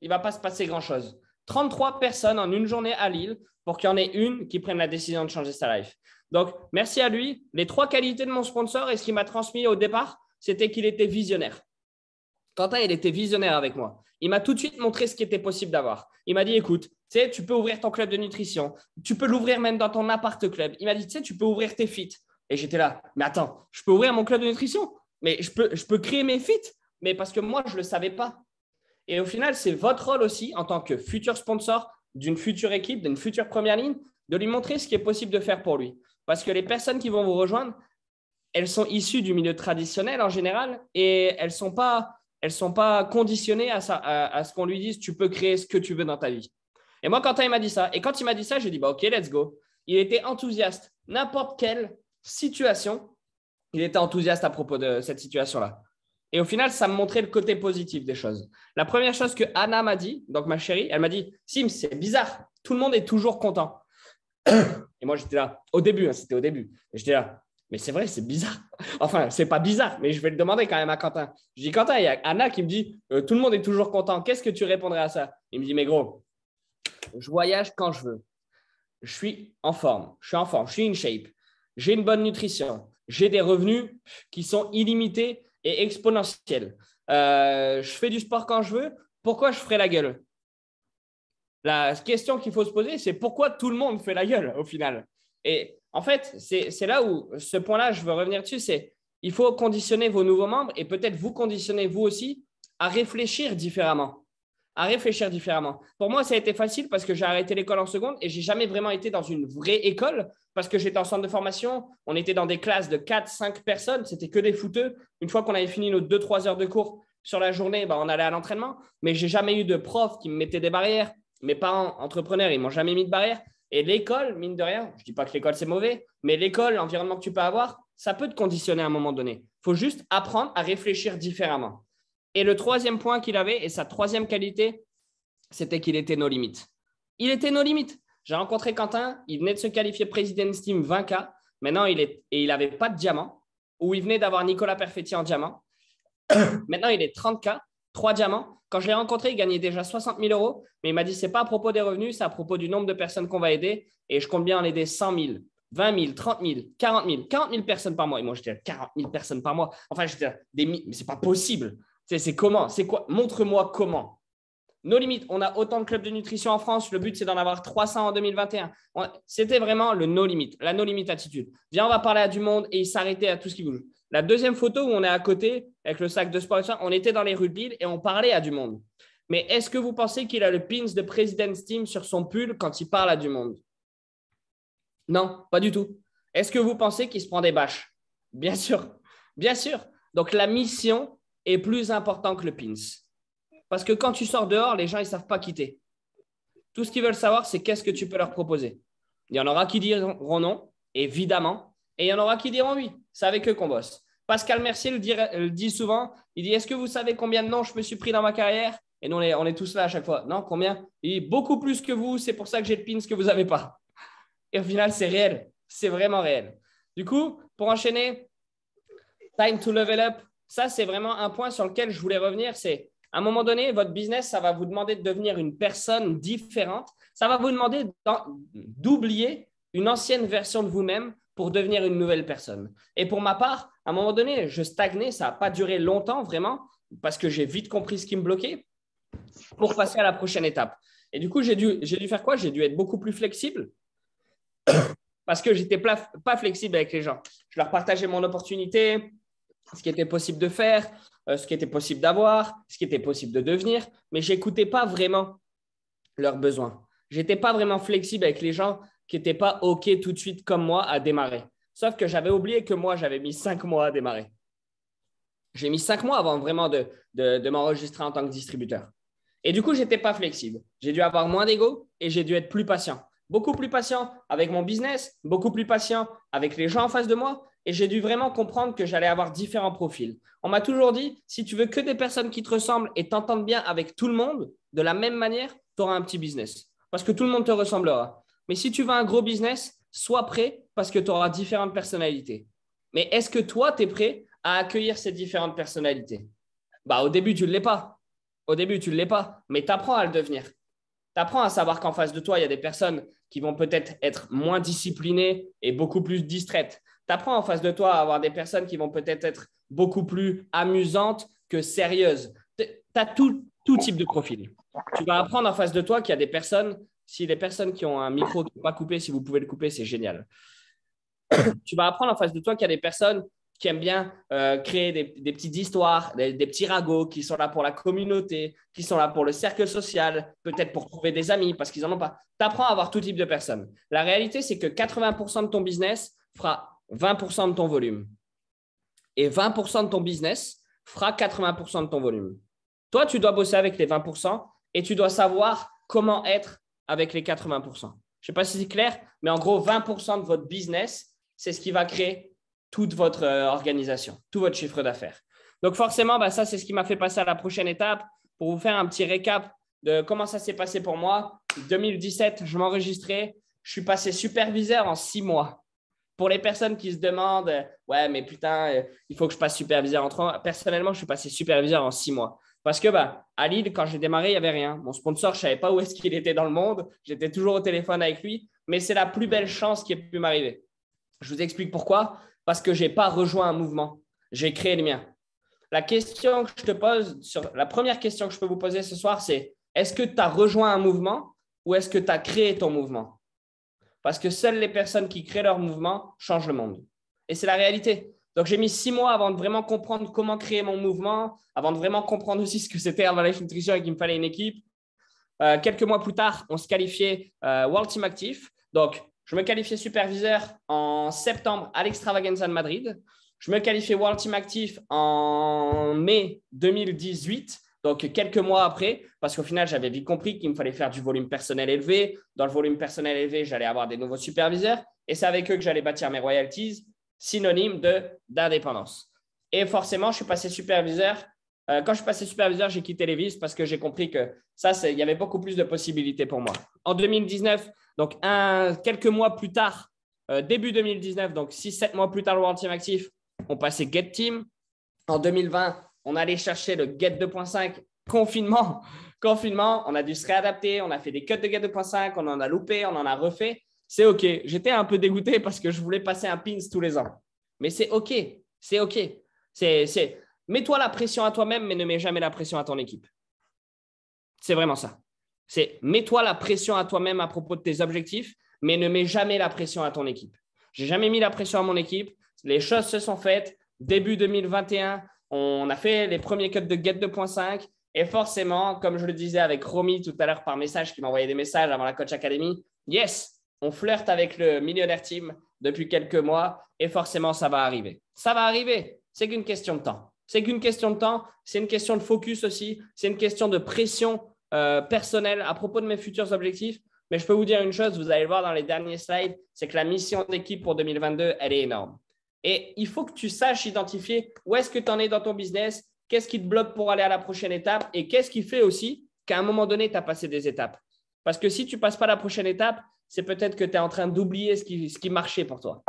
il ne va pas se passer grand-chose. 33 personnes en une journée à Lille pour qu'il y en ait une qui prenne la décision de changer sa life. Donc, merci à lui. Les 3 qualités de mon sponsor et ce qu'il m'a transmis au départ, c'était qu'il était visionnaire. Quentin, il était visionnaire avec moi. Il m'a tout de suite montré ce qui était possible d'avoir. Il m'a dit, écoute, tu sais, tu peux ouvrir ton club de nutrition. Tu peux l'ouvrir même dans ton appart-club. Il m'a dit, tu sais, tu peux ouvrir tes feats. Et j'étais là, mais attends, je peux ouvrir mon club de nutrition? Mais je peux créer mes feats? Mais parce que moi, je ne le savais pas. Et au final, c'est votre rôle aussi en tant que futur sponsor d'une future équipe, d'une future première ligne, de lui montrer ce qui est possible de faire pour lui. Parce que les personnes qui vont vous rejoindre, elles sont issues du milieu traditionnel en général et elles sont pas conditionnées à ce qu'on lui dise « tu peux créer ce que tu veux dans ta vie ». Et moi, Quentin, il m'a dit ça. Et quand il m'a dit ça, j'ai dit bah, « ok, let's go ». Il était enthousiaste. N'importe quelle situation, il était enthousiaste à propos de cette situation-là. Et au final, ça me montrait le côté positif des choses. La première chose que Anna m'a dit, donc ma chérie, elle m'a dit « Sim, c'est bizarre, tout le monde est toujours content ». Et moi, j'étais là, au début, c'était au début. Et j'étais là, mais c'est vrai, c'est bizarre. Enfin, c'est pas bizarre, mais je vais le demander quand même à Quentin. Je dis, Quentin, il y a Anna qui me dit, tout le monde est toujours content. Qu'est-ce que tu répondrais à ça? Il me dit, mais gros, je voyage quand je veux. Je suis en forme, je suis in shape. J'ai une bonne nutrition. J'ai des revenus qui sont illimités et exponentiels. Je fais du sport quand je veux. Pourquoi je ferais la gueule? La question qu'il faut se poser, c'est pourquoi tout le monde fait la gueule au final. Et en fait, c'est là où ce point-là, je veux revenir dessus, c'est il faut conditionner vos nouveaux membres et peut-être vous conditionner vous aussi à réfléchir différemment. Pour moi, ça a été facile parce que j'ai arrêté l'école en seconde et je n'ai jamais vraiment été dans une vraie école parce que j'étais en centre de formation. On était dans des classes de 4-5 personnes. C'était que des footeux. Une fois qu'on avait fini nos 2-3 heures de cours sur la journée, on allait à l'entraînement. Mais je n'ai jamais eu de prof qui me mettait des barrières. Mes parents entrepreneurs, ils ne m'ont jamais mis de barrière. Et l'école, mine de rien, je ne dis pas que l'école, c'est mauvais, mais l'école, l'environnement que tu peux avoir, ça peut te conditionner à un moment donné. Il faut juste apprendre à réfléchir différemment. Et le 3e point qu'il avait, et sa 3e qualité, c'était qu'il était no limit. Il était no limit. J'ai rencontré Quentin, il venait de se qualifier President's Team 20K. Maintenant, il n'avait pas de diamant, ou il venait d'avoir Nicolas Perfetti en diamant. Maintenant, il est 30K, 3 diamants. Quand je l'ai rencontré, il gagnait déjà 60 000 €, mais il m'a dit, ce n'est pas à propos des revenus, c'est à propos du nombre de personnes qu'on va aider. Et je compte bien en aider 100 000, 20 000, 30 000, 40 000 personnes par mois. Et moi, j'étais à 40 000 personnes par mois. Enfin, j'étais à mais ce n'est pas possible. C'est comment? C'est quoi? Montre-moi comment. Nos limites, on a autant de clubs de nutrition en France. Le but, c'est d'en avoir 300 en 2021. C'était vraiment le no limit, la no limit attitude. Viens, on va parler à du monde et il s'arrêtait à tout ce qui bouge. La deuxième photo où on est à côté, avec le sac de sport, on était dans les rues de Lille et on parlait à du monde. Mais est-ce que vous pensez qu'il a le pins de President's Team sur son pull quand il parle à du monde? Non, pas du tout. Est-ce que vous pensez qu'il se prend des bâches? Bien sûr, bien sûr. Donc, la mission est plus importante que le pins. Parce que quand tu sors dehors, les gens, ils ne savent pas quitter. Tout ce qu'ils veulent savoir, c'est qu'est-ce que tu peux leur proposer. Il y en aura qui diront non, évidemment, et il y en aura qui diront oui. C'est avec eux qu'on bosse. Pascal Mercier le dit souvent. Il dit, est-ce que vous savez combien de noms je me suis pris dans ma carrière? Et nous, on est tous là à chaque fois. Non, combien? Il dit, beaucoup plus que vous. C'est pour ça que j'ai le pins que vous n'avez pas. Et au final, c'est réel. C'est vraiment réel. Du coup, pour enchaîner, time to level up. Ça, c'est vraiment un point sur lequel je voulais revenir. C'est à un moment donné, votre business, ça va vous demander de devenir une personne différente. Ça va vous demander d'oublier une ancienne version de vous-même pour devenir une nouvelle personne. Et pour ma part, à un moment donné, je stagnais. Ça n'a pas duré longtemps, vraiment, parce que j'ai vite compris ce qui me bloquait pour passer à la prochaine étape. Et du coup, j'ai dû faire quoi? J'ai dû être beaucoup plus flexible parce que je n'étais pas flexible avec les gens. Je leur partageais mon opportunité, ce qui était possible de faire, ce qui était possible d'avoir, ce qui était possible de devenir, mais je n'écoutais pas vraiment leurs besoins. Je n'étais pas vraiment flexible avec les gens qui n'étaient pas OK tout de suite comme moi à démarrer. Sauf que j'avais oublié que moi, j'avais mis 5 mois à démarrer. J'ai mis 5 mois avant vraiment de m'enregistrer en tant que distributeur. Et du coup, je n'étais pas flexible. J'ai dû avoir moins d'ego et j'ai dû être plus patient. Beaucoup plus patient avec mon business, beaucoup plus patient avec les gens en face de moi. Et j'ai dû vraiment comprendre que j'allais avoir différents profils. On m'a toujours dit, si tu veux que des personnes qui te ressemblent et t'entendent bien avec tout le monde, de la même manière, tu auras un petit business. Parce que tout le monde te ressemblera. Mais si tu veux un gros business, sois prêt parce que tu auras différentes personnalités. Mais est-ce que toi, tu es prêt à accueillir ces différentes personnalités? Au début, tu ne l'es pas. Au début, tu ne l'es pas, mais tu apprends à le devenir. Tu apprends à savoir qu'en face de toi, il y a des personnes qui vont peut-être être moins disciplinées et beaucoup plus distraites. Tu apprends en face de toi à avoir des personnes qui vont peut-être être beaucoup plus amusantes que sérieuses. Tu as tout type de profil. Tu vas apprendre en face de toi qu'il y a des personnes, si les personnes qui ont un micro qui n'est pas coupé, si vous pouvez le couper, c'est génial. Tu vas apprendre en face de toi qu'il y a des personnes qui aiment bien créer des petites histoires, des petits ragots, qui sont là pour la communauté, qui sont là pour le cercle social, peut-être pour trouver des amis parce qu'ils n'en ont pas. Tu apprends à avoir tout type de personnes. La réalité, c'est que 80% de ton business fera 20% de ton volume. Et 20% de ton business fera 80% de ton volume. Toi, tu dois bosser avec les 20% et tu dois savoir comment être avec les 80%. Je ne sais pas si c'est clair, mais en gros, 20% de votre business, c'est ce qui va créer toute votre organisation, tout votre chiffre d'affaires. Donc forcément, ça, c'est ce qui m'a fait passer à la prochaine étape. Pour vous faire un petit récap de comment ça s'est passé pour moi. 2017, je m'enregistrais. Je suis passé superviseur en 6 mois. Pour les personnes qui se demandent, ouais, mais putain, il faut que je passe superviseur en 3 mois. Personnellement, je suis passé superviseur en 6 mois. Parce que à Lille, quand j'ai démarré, il n'y avait rien. Mon sponsor, je ne savais pas où est-ce qu'il était dans le monde. J'étais toujours au téléphone avec lui. Mais c'est la plus belle chance qui ait pu m'arriver. Je vous explique pourquoi. Parce que je n'ai pas rejoint un mouvement. J'ai créé le mien. La question que je te pose, la première question que je peux vous poser ce soir, c'est est-ce que tu as rejoint un mouvement ou est-ce que tu as créé ton mouvement? Parce que seules les personnes qui créent leur mouvement changent le monde. Et c'est la réalité. Donc, j'ai mis 6 mois avant de vraiment comprendre comment créer mon mouvement, avant de vraiment comprendre aussi ce que c'était Herbalife Nutrition et qu'il me fallait une équipe. Quelques mois plus tard, on se qualifiait World Team Actif. Donc, je me qualifiais superviseur en septembre à l'Extravaganza de Madrid. Je me qualifiais World Team Actif en mai 2018, donc quelques mois après, parce qu'au final, j'avais vite compris qu'il me fallait faire du volume personnel élevé. Dans le volume personnel élevé, j'allais avoir des nouveaux superviseurs et c'est avec eux que j'allais bâtir mes royalties, synonyme d'indépendance. Et forcément, je suis passé superviseur. Quand je suis passé superviseur, j'ai quitté les vis parce que j'ai compris que il y avait beaucoup plus de possibilités pour moi. En 2019, donc quelques mois plus tard, début 2019, donc 6-7 mois plus tard, le World Team Actif, on passait Get Team. En 2020, on allait chercher le Get 2.5, confinement, on a dû se réadapter, on a fait des cuts de Get 2.5, on en a loupé, on en a refait. C'est OK. J'étais un peu dégoûté parce que je voulais passer un pins tous les ans. Mais c'est OK. C'est OK. Mets-toi la pression à toi-même, mais ne mets jamais la pression à ton équipe. C'est vraiment ça. C'est mets-toi la pression à toi-même à propos de tes objectifs, mais ne mets jamais la pression à ton équipe. J'ai jamais mis la pression à mon équipe. Les choses se sont faites. Début 2021, on a fait les premiers cuts de Get 2.5 et forcément, comme je le disais avec Romy tout à l'heure par message, qui m'envoyait des messages avant la Coach Academy, yes, on flirte avec le Millionnaire Team depuis quelques mois et forcément, ça va arriver. Ça va arriver. C'est qu'une question de temps. C'est qu'une question de temps. C'est une question de focus aussi. C'est une question de pression personnelle à propos de mes futurs objectifs. Mais je peux vous dire une chose, vous allez le voir dans les derniers slides, c'est que la mission d'équipe pour 2022, elle est énorme. Et il faut que tu saches identifier où est-ce que tu en es dans ton business, qu'est-ce qui te bloque pour aller à la prochaine étape et qu'est-ce qui fait aussi qu'à un moment donné, tu as passé des étapes. Parce que si tu ne passes pas la prochaine étape, c'est peut-être que tu es en train d'oublier ce qui marchait pour toi.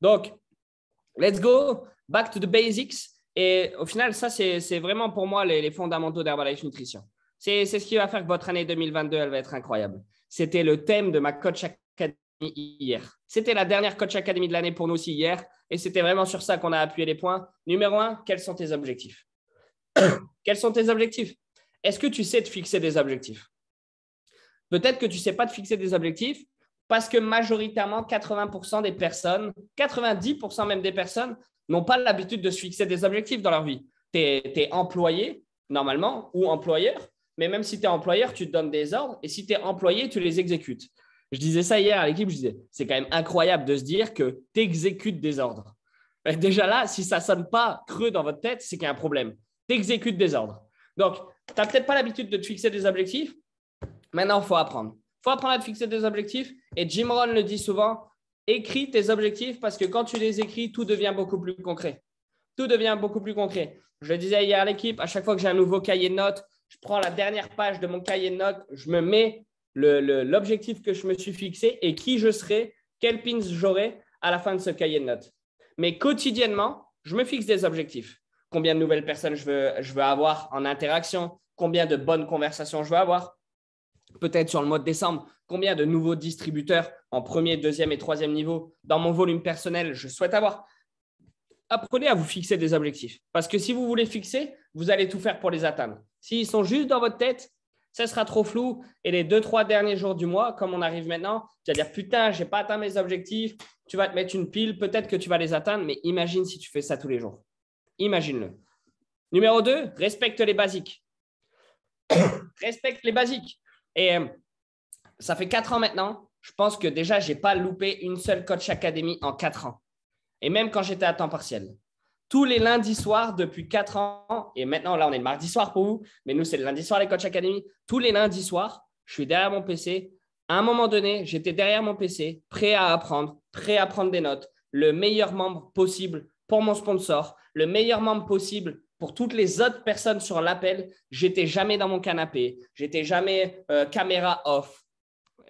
Donc, let's go, back to the basics. Et au final, ça, c'est vraiment pour moi les fondamentaux d'Herbalife Nutrition. C'est ce qui va faire que votre année 2022, elle va être incroyable. C'était le thème de ma Coach Academy hier. C'était la dernière Coach Academy de l'année pour nous aussi hier. Et c'était vraiment sur ça qu'on a appuyé les points. Numéro 1, quels sont tes objectifs? Quels sont tes objectifs? Est-ce que tu sais te fixer des objectifs? Peut-être que tu ne sais pas te fixer des objectifs Parce que majoritairement, 80% des personnes, 90% même des personnes n'ont pas l'habitude de se fixer des objectifs dans leur vie. Tu es employé, normalement, ou employeur, mais même si tu es employeur, tu te donnes des ordres et si tu es employé, tu les exécutes. Je disais ça hier à l'équipe, je disais, c'est quand même incroyable de se dire que tu exécutes des ordres. Déjà là, si ça ne sonne pas creux dans votre tête, c'est qu'il y a un problème. Tu exécutes des ordres. Donc, tu n'as peut-être pas l'habitude de te fixer des objectifs. Maintenant, il faut apprendre. Il faut apprendre à te fixer des objectifs. Et Jim Rohn le dit souvent, écris tes objectifs parce que quand tu les écris, tout devient beaucoup plus concret. Tout devient beaucoup plus concret. Je le disais hier à l'équipe, à chaque fois que j'ai un nouveau cahier de notes, je prends la dernière page de mon cahier de notes, je me mets l'objectif que je me suis fixé et qui je serai, quel pins j'aurai à la fin de ce cahier de notes. Mais quotidiennement, je me fixe des objectifs. Combien de nouvelles personnes je veux avoir en interaction, combien de bonnes conversations je veux avoir. Peut-être sur le mois de décembre, combien de nouveaux distributeurs en premier, deuxième et troisième niveau dans mon volume personnel je souhaite avoir. Apprenez à vous fixer des objectifs. Parce que si vous voulez fixer, vous allez tout faire pour les atteindre. S'ils sont juste dans votre tête, ça sera trop flou. Et les 2-3 derniers jours du mois, comme on arrive maintenant, tu vas dire « Putain, je n'ai pas atteint mes objectifs ». Tu vas te mettre une pile, peut-être que tu vas les atteindre, mais imagine si tu fais ça tous les jours. Imagine-le. Numéro 2, respecte les basiques. Respecte les basiques. Et ça fait 4 ans maintenant. Je pense que déjà, je n'ai pas loupé une seule Coach Academy en 4 ans. Et même quand j'étais à temps partiel. Tous les lundis soirs depuis 4 ans, et maintenant, là, on est le mardi soir pour vous, mais nous, c'est le lundi soir, les Coach Academy. Tous les lundis soirs, je suis derrière mon PC. À un moment donné, j'étais derrière mon PC, prêt à apprendre des notes, le meilleur membre possible pour mon sponsor, le meilleur membre possible pour toutes les autres personnes sur l'appel. J'étais jamais dans mon canapé, j'étais jamais caméra off.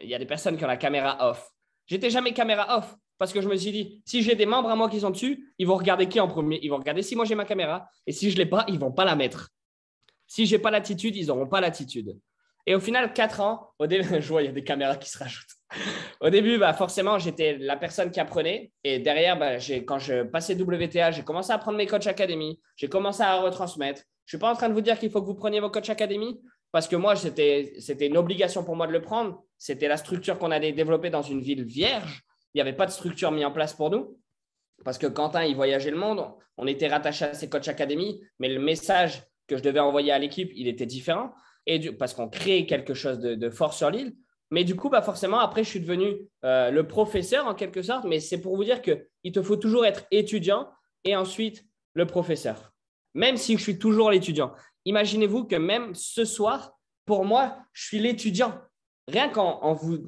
Il y a des personnes qui ont la caméra off. J'étais jamais caméra off parce que je me suis dit, si j'ai des membres à moi qui sont dessus, ils vont regarder qui en premier? Ils vont regarder si moi j'ai ma caméra et si je ne l'ai pas, ils ne vont pas la mettre. Si je n'ai pas l'attitude, ils n'auront pas l'attitude. Et au final, 4 ans, au début, je vois, il y a des caméras qui se rajoutent. Au début, forcément, j'étais la personne qui apprenait. Et derrière, quand je passais WTA, j'ai commencé à prendre mes Coach Academy. J'ai commencé à retransmettre. Je ne suis pas en train de vous dire qu'il faut que vous preniez vos Coach Academy parce que moi, c'était une obligation pour moi de le prendre. C'était la structure qu'on allait développer dans une ville vierge. Il n'y avait pas de structure mise en place pour nous parce que Quentin, il voyageait le monde. On était rattaché à ses Coach Academy, mais le message que je devais envoyer à l'équipe, il était différent. Parce qu'on crée quelque chose de fort sur l'île. Mais du coup, forcément, après, je suis devenu le professeur en quelque sorte. Mais c'est pour vous dire qu'il te faut toujours être étudiant et ensuite le professeur. Même si je suis toujours l'étudiant. Imaginez-vous que même ce soir, pour moi, je suis l'étudiant. Rien qu'en vous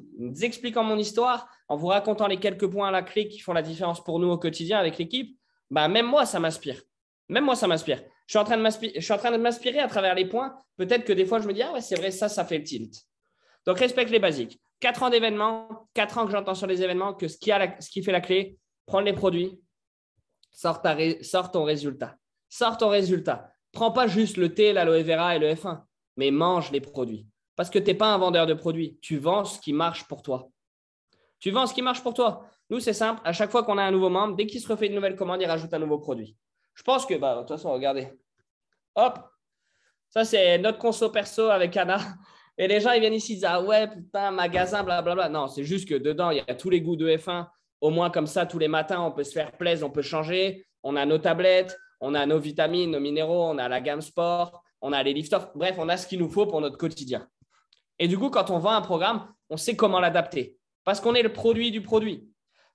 expliquant mon histoire, en vous racontant les quelques points à la clé qui font la différence pour nous au quotidien avec l'équipe, même moi, ça m'inspire. Même moi, ça m'inspire. Je suis en train de m'inspirer à travers les points. Peut-être que des fois, je me dis, ah ouais, c'est vrai, ça fait le tilt. Donc, respecte les basiques. 4 ans d'événements, 4 ans que j'entends sur les événements que ce qui fait la clé, prendre les produits, sors ton résultat. Sors ton résultat. Prends pas juste le thé, l'aloe vera et le F1, mais mange les produits. Parce que tu n'es pas un vendeur de produits. Tu vends ce qui marche pour toi. Tu vends ce qui marche pour toi. Nous, c'est simple. À chaque fois qu'on a un nouveau membre, dès qu'il se refait une nouvelle commande, il rajoute un nouveau produit. Je pense que, de toute façon, regardez. Hop, ça, c'est notre conso perso avec Anna. Et les gens, ils viennent ici, ils disent, ah ouais, putain, magasin, blablabla. Non, c'est juste que dedans, il y a tous les goûts de F1. Au moins, comme ça, tous les matins, on peut se faire plaisir, on peut changer. On a nos tablettes, on a nos vitamines, nos minéraux, on a la gamme sport, on a les lift-off. Bref, on a ce qu'il nous faut pour notre quotidien. Et du coup, quand on vend un programme, on sait comment l'adapter. Parce qu'on est le produit du produit.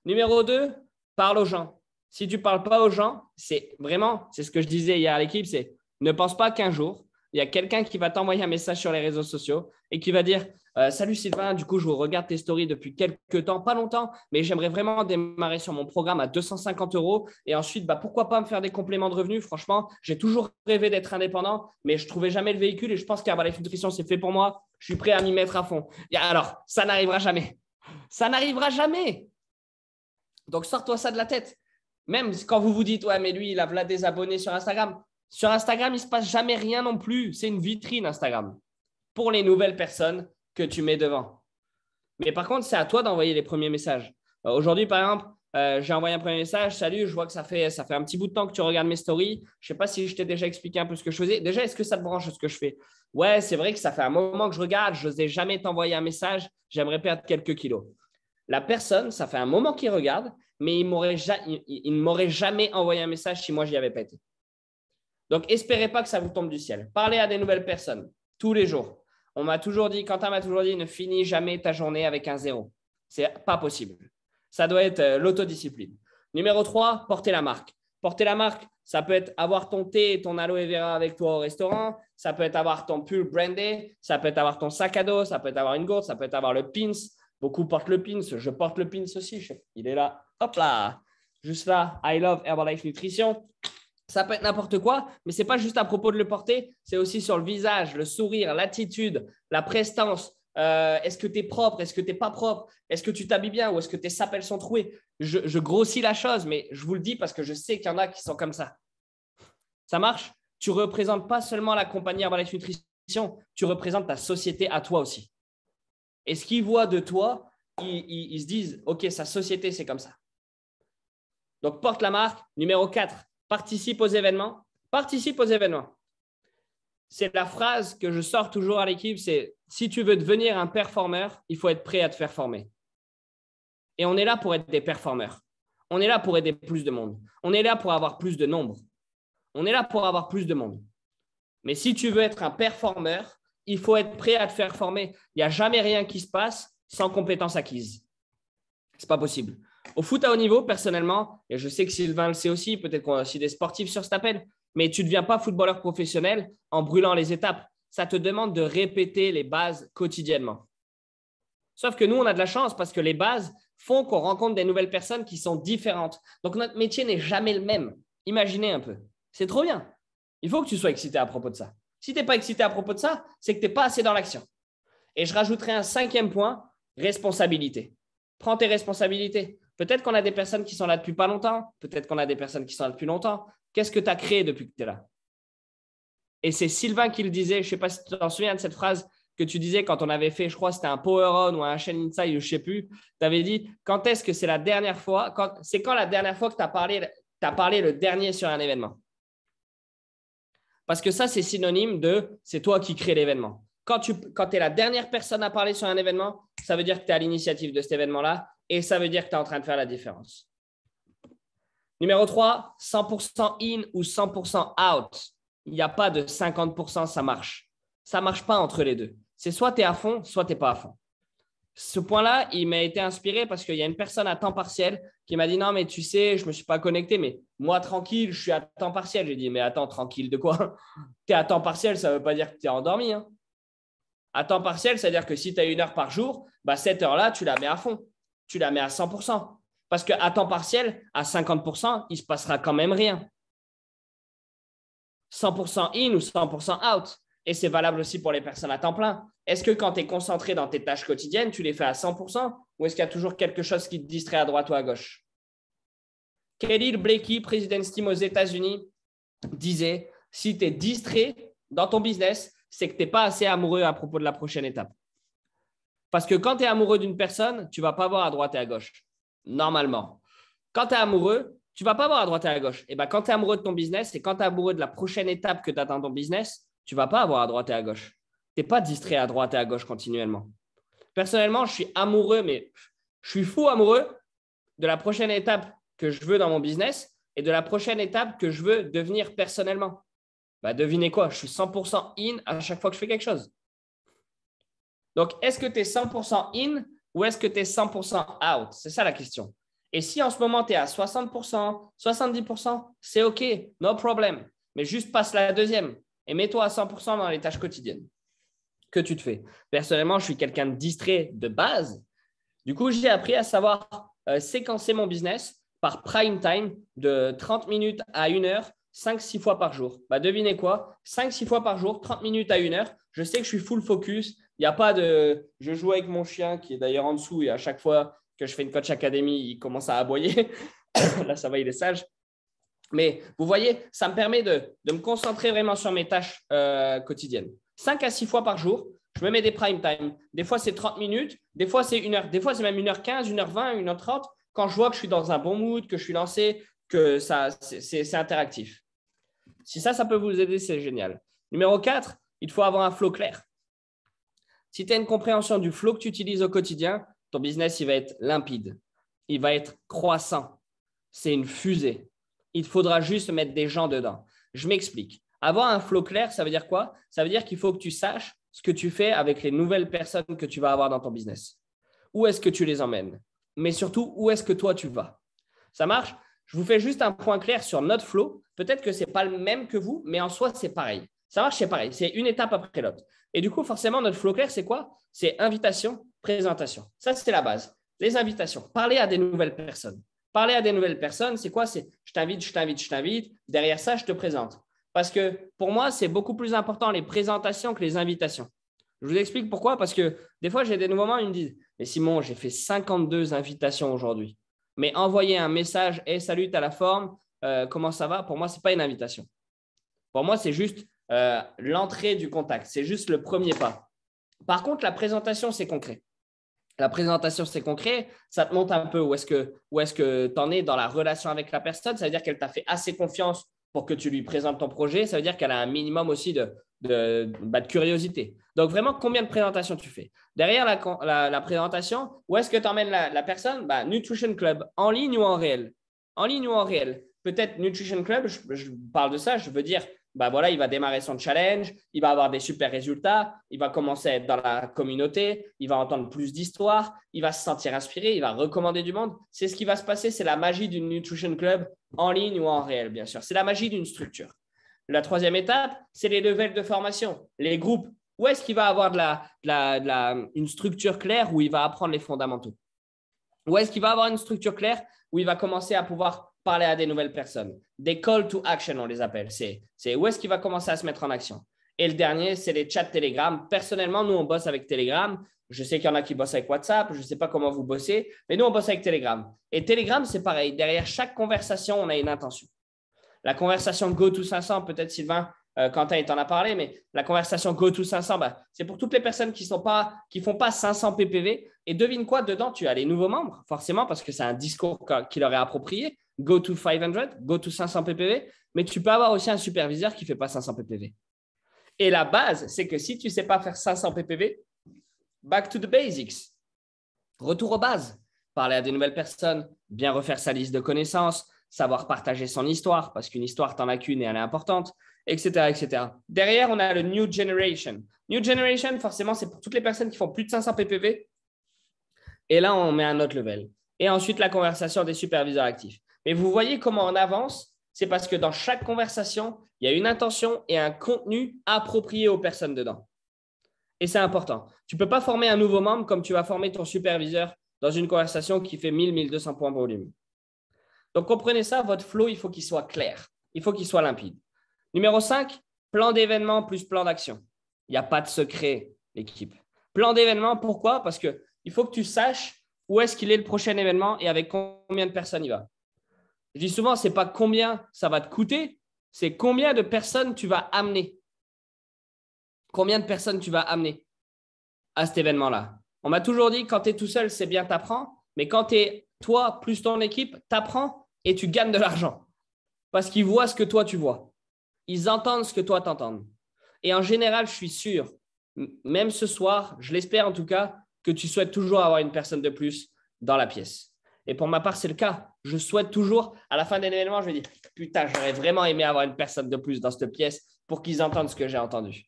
Numéro 2, parle aux gens. Si tu ne parles pas aux gens, c'est ce que je disais hier à l'équipe, c'est ne pense pas qu'un jour, il y a quelqu'un qui va t'envoyer un message sur les réseaux sociaux et qui va dire « Salut Sylvain, du coup, je regarde tes stories depuis quelques temps, pas longtemps, mais j'aimerais vraiment démarrer sur mon programme à 250 € et ensuite, pourquoi pas me faire des compléments de revenus? Franchement, j'ai toujours rêvé d'être indépendant, mais je ne trouvais jamais le véhicule et je pense qu'Herbalife Nutrition, c'est fait pour moi. Je suis prêt à m'y mettre à fond. » Alors, ça n'arrivera jamais. Ça n'arrivera jamais. Donc, sors-toi ça de la tête. Même quand vous vous dites, ouais, mais lui, il a là des abonnés sur Instagram. Sur Instagram, il ne se passe jamais rien non plus. C'est une vitrine, Instagram, pour les nouvelles personnes que tu mets devant. Mais par contre, c'est à toi d'envoyer les premiers messages. Aujourd'hui, par exemple, j'ai envoyé un premier message. Salut, je vois que ça fait un petit bout de temps que tu regardes mes stories. Je ne sais pas si je t'ai déjà expliqué un peu ce que je faisais. Déjà, est-ce que ça te branche ce que je fais? Ouais, c'est vrai que ça fait un moment que je regarde. Je n'osais jamais t'envoyer un message. J'aimerais perdre quelques kilos. la personne, ça fait un moment qu'il regarde, mais il ne m'aurait jamais envoyé un message si moi, je n'y avais pas été. Donc, espérez pas que ça vous tombe du ciel. Parlez à des nouvelles personnes tous les jours. Quentin m'a toujours dit, ne finis jamais ta journée avec un 0. Ce n'est pas possible. Ça doit être l'autodiscipline. Numéro 3, porter la marque. Porter la marque, ça peut être avoir ton thé et ton aloe vera avec toi au restaurant. Ça peut être avoir ton pull brandé. Ça peut être avoir ton sac à dos. Ça peut être avoir une gourde. Ça peut être avoir le pins. Beaucoup portent le pins. Je porte le pins aussi. Il est là. Hop là. Juste là. I love Herbalife Nutrition. Ça peut être n'importe quoi, mais ce n'est pas juste à propos de le porter. C'est aussi sur le visage, le sourire, l'attitude, la prestance. Est-ce que tu es propre? Est-ce que tu n'es pas propre? Est-ce que tu t'habilles bien ou est-ce que tes sapelles sont trouées? Je grossis la chose, mais je vous le dis parce que je sais qu'il y en a qui sont comme ça. Ça marche? Tu ne représentes pas seulement la compagnie Herbalife Nutrition, tu représentes ta société à toi aussi. Et ce qu'ils voient de toi, ils se disent, OK, sa société, c'est comme ça. Donc, porte la marque. Numéro 4, participe aux événements. Participe aux événements. C'est la phrase que je sors toujours à l'équipe, c'est « Si tu veux devenir un performeur, il faut être prêt à te faire former. » Et on est là pour être des performeurs. On est là pour aider plus de monde. On est là pour avoir plus de nombre. On est là pour avoir plus de monde. Mais si tu veux être un performeur, il faut être prêt à te faire former. Il n'y a jamais rien qui se passe sans compétences acquises. Ce n'est pas possible. Au foot à haut niveau, personnellement, et je sais que Sylvain le sait aussi, peut-être qu'on a aussi des sportifs sur cet appel, mais tu ne deviens pas footballeur professionnel en brûlant les étapes. Ça te demande de répéter les bases quotidiennement. Sauf que nous, on a de la chance parce que les bases font qu'on rencontre des nouvelles personnes qui sont différentes. Donc, notre métier n'est jamais le même. Imaginez un peu. C'est trop bien. Il faut que tu sois excité à propos de ça. Si tu n'es pas excité à propos de ça, c'est que tu n'es pas assez dans l'action. Et je rajouterai un 5e point, responsabilité. Prends tes responsabilités. Peut-être qu'on a des personnes qui sont là depuis pas longtemps. Peut-être qu'on a des personnes qui sont là depuis longtemps. Qu'est-ce que tu as créé depuis que tu es là? Et c'est Sylvain qui le disait. Je ne sais pas si tu t'en souviens de cette phrase que tu disais quand on avait fait, je crois, c'était un Power On ou un Chain Inside, je ne sais plus. Tu avais dit, quand est-ce que c'est la dernière fois, c'est quand la dernière fois que tu as parlé le dernier sur un événement? Parce que ça, c'est synonyme de c'est toi qui crée l'événement. Quand tu es la dernière personne à parler sur un événement, ça veut dire que tu es à l'initiative de cet événement-là et ça veut dire que tu es en train de faire la différence. Numéro 3, 100% in ou 100% out. Il n'y a pas de 50%, ça marche. Ça ne marche pas entre les deux. C'est soit tu es à fond, soit tu n'es pas à fond. Ce point-là, il m'a été inspiré parce qu'il y a une personne à temps partiel qui m'a dit « Non, mais tu sais, je ne me suis pas connecté, mais moi, tranquille, je suis à temps partiel. » J'ai dit « Mais attends, tranquille de quoi? Tu es à temps partiel, ça ne veut pas dire que tu es endormi. Hein. À temps partiel, c'est-à-dire que si tu as 1 heure par jour, cette heure-là, tu la mets à fond. Tu la mets à 100%. Parce qu'à temps partiel, à 50%, il ne se passera quand même rien. 100% in ou 100% out. Et c'est valable aussi pour les personnes à temps plein. Est-ce que quand tu es concentré dans tes tâches quotidiennes, tu les fais à 100% ou est-ce qu'il y a toujours quelque chose qui te distrait à droite ou à gauche? Kelly Blakey, President's Team aux États-Unis, disait « Si tu es distrait dans ton business, c'est que tu n'es pas assez amoureux à propos de la prochaine étape. » Parce que quand tu es amoureux d'une personne, tu ne vas pas voir à droite et à gauche, normalement. Quand tu es amoureux, tu ne vas pas voir à droite et à gauche. Et quand tu es amoureux de ton business et quand tu es amoureux de la prochaine étape que tu as dans ton business, tu ne vas pas avoir à droite et à gauche. Tu n'es pas distrait à droite et à gauche continuellement. Personnellement, je suis amoureux, mais je suis fou amoureux de la prochaine étape que je veux dans mon business et de la prochaine étape que je veux devenir personnellement. Devinez quoi? Je suis 100% in à chaque fois que je fais quelque chose. Donc, est-ce que tu es 100% in ou est-ce que tu es 100% out? C'est ça la question. Et si en ce moment, tu es à 60%, 70%, c'est OK, no problem. Mais juste passe la deuxième et mets-toi à 100% dans les tâches quotidiennes que tu te fais. Personnellement, je suis quelqu'un de distrait de base. Du coup, j'ai appris à savoir séquencer mon business par prime time de 30 minutes à 1 heure, 5-6 fois par jour. Devinez quoi? 5-6 fois par jour, 30 minutes à 1 heure. Je sais que je suis full focus. Il n'y a pas de… Je joue avec mon chien qui est d'ailleurs en dessous et à chaque fois que je fais une coach academy, il commence à aboyer. Là, ça va, il est sage. Mais vous voyez, ça me permet de me concentrer vraiment sur mes tâches quotidiennes. 5 à 6 fois par jour, je me mets des prime time. Des fois, c'est 30 minutes. Des fois, c'est 1 heure. Des fois, c'est même 1h15, 1h20, 1h30. Quand je vois que je suis dans un bon mood, que je suis lancé, que c'est interactif. Si ça peut vous aider, c'est génial. Numéro 4, il faut avoir un flow clair. Si tu as une compréhension du flow que tu utilises au quotidien, ton business, il va être limpide. Il va être croissant. C'est une fusée. Il faudra juste mettre des gens dedans. Je m'explique. Avoir un flow clair, ça veut dire quoi? Ça veut dire qu'il faut que tu saches ce que tu fais avec les nouvelles personnes que tu vas avoir dans ton business. Où est-ce que tu les emmènes? Mais surtout, où est-ce que toi, tu vas? Ça marche? Je vous fais juste un point clair sur notre flow. Peut-être que ce n'est pas le même que vous, mais en soi, c'est pareil. Ça marche, c'est pareil. C'est une étape après l'autre. Et du coup, forcément, notre flow clair, c'est quoi? C'est invitation, présentation. Ça, c'est la base. Les invitations. Parler à des nouvelles personnes. Parler à des nouvelles personnes, c'est quoi? C'est je t'invite, je t'invite, je t'invite. Derrière ça, je te présente. Parce que pour moi, c'est beaucoup plus important les présentations que les invitations. Je vous explique pourquoi. Parce que des fois, j'ai des nouveaux moments, ils me disent « Mais Simon, j'ai fait 52 invitations aujourd'hui. » Mais envoyer un message « Hey, salut, t'as la forme, comment ça va ?» Pour moi, ce n'est pas une invitation. Pour moi, c'est juste l'entrée du contact. C'est juste le premier pas. Par contre, la présentation, c'est concret. La présentation, c'est concret. Ça te montre un peu où est-ce que tu en es dans la relation avec la personne. Ça veut dire qu'elle t'a fait assez confiance pour que tu lui présentes ton projet. Ça veut dire qu'elle a un minimum aussi de curiosité. Donc, vraiment, combien de présentations tu fais? Derrière la présentation, où est-ce que tu emmènes la personne? Nutrition Club, en ligne ou en réel? En ligne ou en réel? Peut-être Nutrition Club, je parle de ça, je veux dire, il va démarrer son challenge, il va avoir des super résultats, il va commencer à être dans la communauté, il va entendre plus d'histoires, il va se sentir inspiré, il va recommander du monde. C'est ce qui va se passer, c'est la magie d'une Nutrition Club en ligne ou en réel, bien sûr. C'est la magie d'une structure. La troisième étape, c'est les levels de formation, les groupes. Où est-ce qu'il va avoir une structure claire où il va apprendre les fondamentaux? Où est-ce qu'il va avoir une structure claire où il va commencer à pouvoir parler à des nouvelles personnes? Des call to action, on les appelle. C'est où est-ce qu'il va commencer à se mettre en action? Et le dernier, c'est les chats Telegram. Personnellement, nous, on bosse avec Telegram. Je sais qu'il y en a qui bossent avec WhatsApp. Je ne sais pas comment vous bossez, mais nous, on bosse avec Telegram. Et Telegram, c'est pareil. Derrière chaque conversation, on a une intention. La conversation GoTo500, peut-être Sylvain, Quentin, il t'en a parlé, mais la conversation GoTo500, c'est pour toutes les personnes qui ne font pas 500 PPV. Et devine quoi, dedans, tu as les nouveaux membres, forcément, parce que c'est un discours qui leur est approprié. GoTo500, GoTo500 PPV, mais tu peux avoir aussi un superviseur qui ne fait pas 500 PPV. Et la base, c'est que si tu ne sais pas faire 500 PPV, back to the basics. Retour aux bases. Parler à des nouvelles personnes, bien refaire sa liste de connaissances, savoir partager son histoire, parce qu'une histoire, tu n'en as qu'une et elle est importante, etc., etc. Derrière, on a le New Generation. New Generation, forcément, c'est pour toutes les personnes qui font plus de 500 PPV. Et là, on met un autre level. Et ensuite, la conversation des superviseurs actifs. Mais vous voyez comment on avance? C'est parce que dans chaque conversation, il y a une intention et un contenu approprié aux personnes dedans. Et c'est important. Tu ne peux pas former un nouveau membre comme tu vas former ton superviseur dans une conversation qui fait 1000-1200 points de volume. Donc, comprenez ça, votre flow, il faut qu'il soit clair. Il faut qu'il soit limpide. Numéro 5, plan d'événement plus plan d'action. Il n'y a pas de secret, l'équipe. Plan d'événement, pourquoi? Parce qu'il faut que tu saches où est-ce qu'il est le prochain événement et avec combien de personnes il va. Je dis souvent, ce n'est pas combien ça va te coûter, c'est combien de personnes tu vas amener. Combien de personnes tu vas amener à cet événement-là. On m'a toujours dit, quand tu es tout seul, c'est bien, tu apprends. Mais quand tu es toi plus ton équipe, tu apprends et tu gagnes de l'argent. Parce qu'ils voient ce que toi, tu vois. Ils entendent ce que toi, tu entends. Et en général, je suis sûr, même ce soir, je l'espère en tout cas, que tu souhaites toujours avoir une personne de plus dans la pièce. Et pour ma part, c'est le cas. Je souhaite toujours, à la fin d'un événement, je me dis, putain, j'aurais vraiment aimé avoir une personne de plus dans cette pièce pour qu'ils entendent ce que j'ai entendu.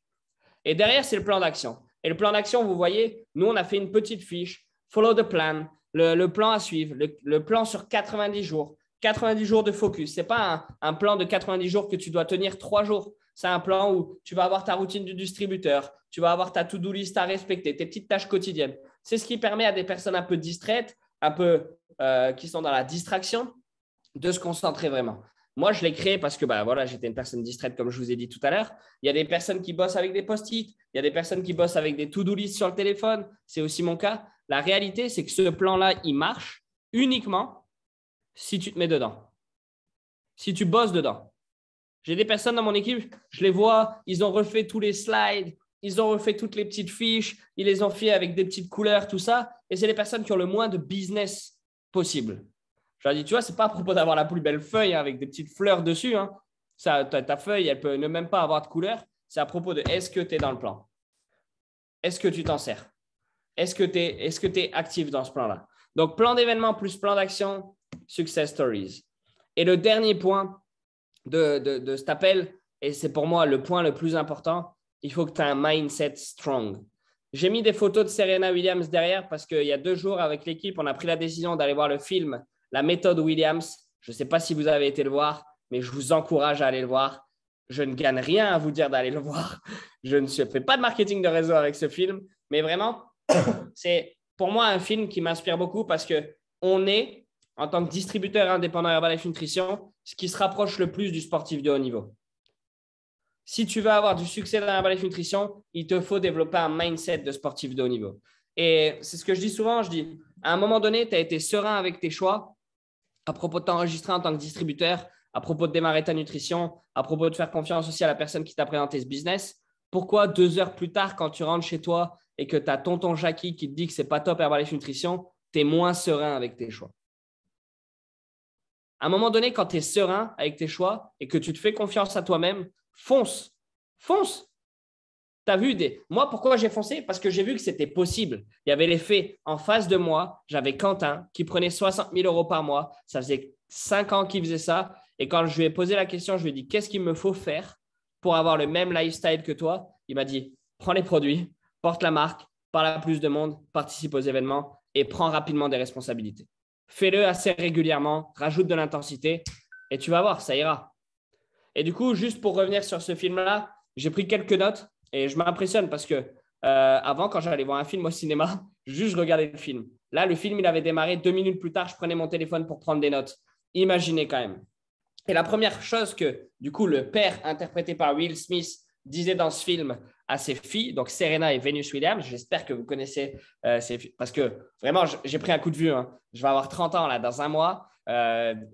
Et derrière, c'est le plan d'action. Et le plan d'action, vous voyez, nous, on a fait une petite fiche, follow the plan, le plan à suivre, le plan sur 90 jours. 90 jours de focus. Ce n'est pas un plan de 90 jours que tu dois tenir 3 jours. C'est un plan où tu vas avoir ta routine du distributeur, tu vas avoir ta to-do list à respecter, tes petites tâches quotidiennes. C'est ce qui permet à des personnes un peu distraites, un peu qui sont dans la distraction, de se concentrer vraiment. Moi, je l'ai créé parce que j'étais une personne distraite, comme je vous ai dit tout à l'heure. Il y a des personnes qui bossent avec des post-it, il y a des personnes qui bossent avec des to-do list sur le téléphone. C'est aussi mon cas. La réalité, c'est que ce plan-là, il marche uniquement si tu te mets dedans, si tu bosses dedans. J'ai des personnes dans mon équipe, je les vois, ils ont refait tous les slides, ils ont refait toutes les petites fiches, ils les ont fait avec des petites couleurs, tout ça. Et c'est les personnes qui ont le moins de business possible. Je leur dis, tu vois, ce n'est pas à propos d'avoir la plus belle feuille avec des petites fleurs dessus. Ta feuille, elle peut ne même pas avoir de couleur. C'est à propos de est-ce que tu es dans le plan? Est-ce que tu t'en sers? Est-ce que tu es actif dans ce plan-là? Donc, plan d'événement plus plan d'action, success stories. Et le dernier point de cet appel, et c'est pour moi le point le plus important, il faut que tu aies un mindset strong. J'ai mis des photos de Serena Williams derrière parce qu'il y a 2 jours, avec l'équipe, on a pris la décision d'aller voir le film La méthode Williams. Je ne sais pas si vous avez été le voir, mais je vous encourage à aller le voir. Je ne gagne rien à vous dire d'aller le voir. Je ne fais pas de marketing de réseau avec ce film, mais vraiment, c'est pour moi un film qui m'inspire beaucoup parce qu'on est, en tant que distributeur indépendant Herbalife Nutrition, ce qui se rapproche le plus du sportif de haut niveau. Si tu veux avoir du succès dans Herbalife Nutrition, il te faut développer un mindset de sportif de haut niveau. Et c'est ce que je dis souvent, je dis, à un moment donné, tu as été serein avec tes choix à propos de t'enregistrer en tant que distributeur, à propos de démarrer ta nutrition, à propos de faire confiance aussi à la personne qui t'a présenté ce business. Pourquoi 2 heures plus tard, quand tu rentres chez toi et que tu as tonton Jackie qui te dit que ce n'est pas top Herbalife Nutrition, tu es moins serein avec tes choix? À un moment donné, quand tu es serein avec tes choix et que tu te fais confiance à toi-même, fonce. Fonce. Tu as vu Moi, pourquoi j'ai foncé? Parce que j'ai vu que c'était possible. Il y avait les faits en face de moi. J'avais Quentin qui prenait 60 000 € par mois. Ça faisait 5 ans qu'il faisait ça. Et quand je lui ai posé la question, je lui ai dit, qu'est-ce qu'il me faut faire pour avoir le même lifestyle que toi? Il m'a dit, prends les produits, porte la marque, parle à plus de monde, participe aux événements et prends rapidement des responsabilités. Fais-le assez régulièrement, rajoute de l'intensité et tu vas voir, ça ira. Et du coup, juste pour revenir sur ce film-là, j'ai pris quelques notes et je m'impressionne parce que avant, quand j'allais voir un film au cinéma, juste je regardais le film. Là, le film, il avait démarré 2 minutes plus tard, je prenais mon téléphone pour prendre des notes. Imaginez quand même. Et la première chose que, du coup, le père interprété par Will Smith disait dans ce film à ses filles, donc Serena et Venus Williams, j'espère que vous connaissez ces filles, parce que vraiment, j'ai pris un coup de vue. Hein. Je vais avoir 30 ans là, dans un mois,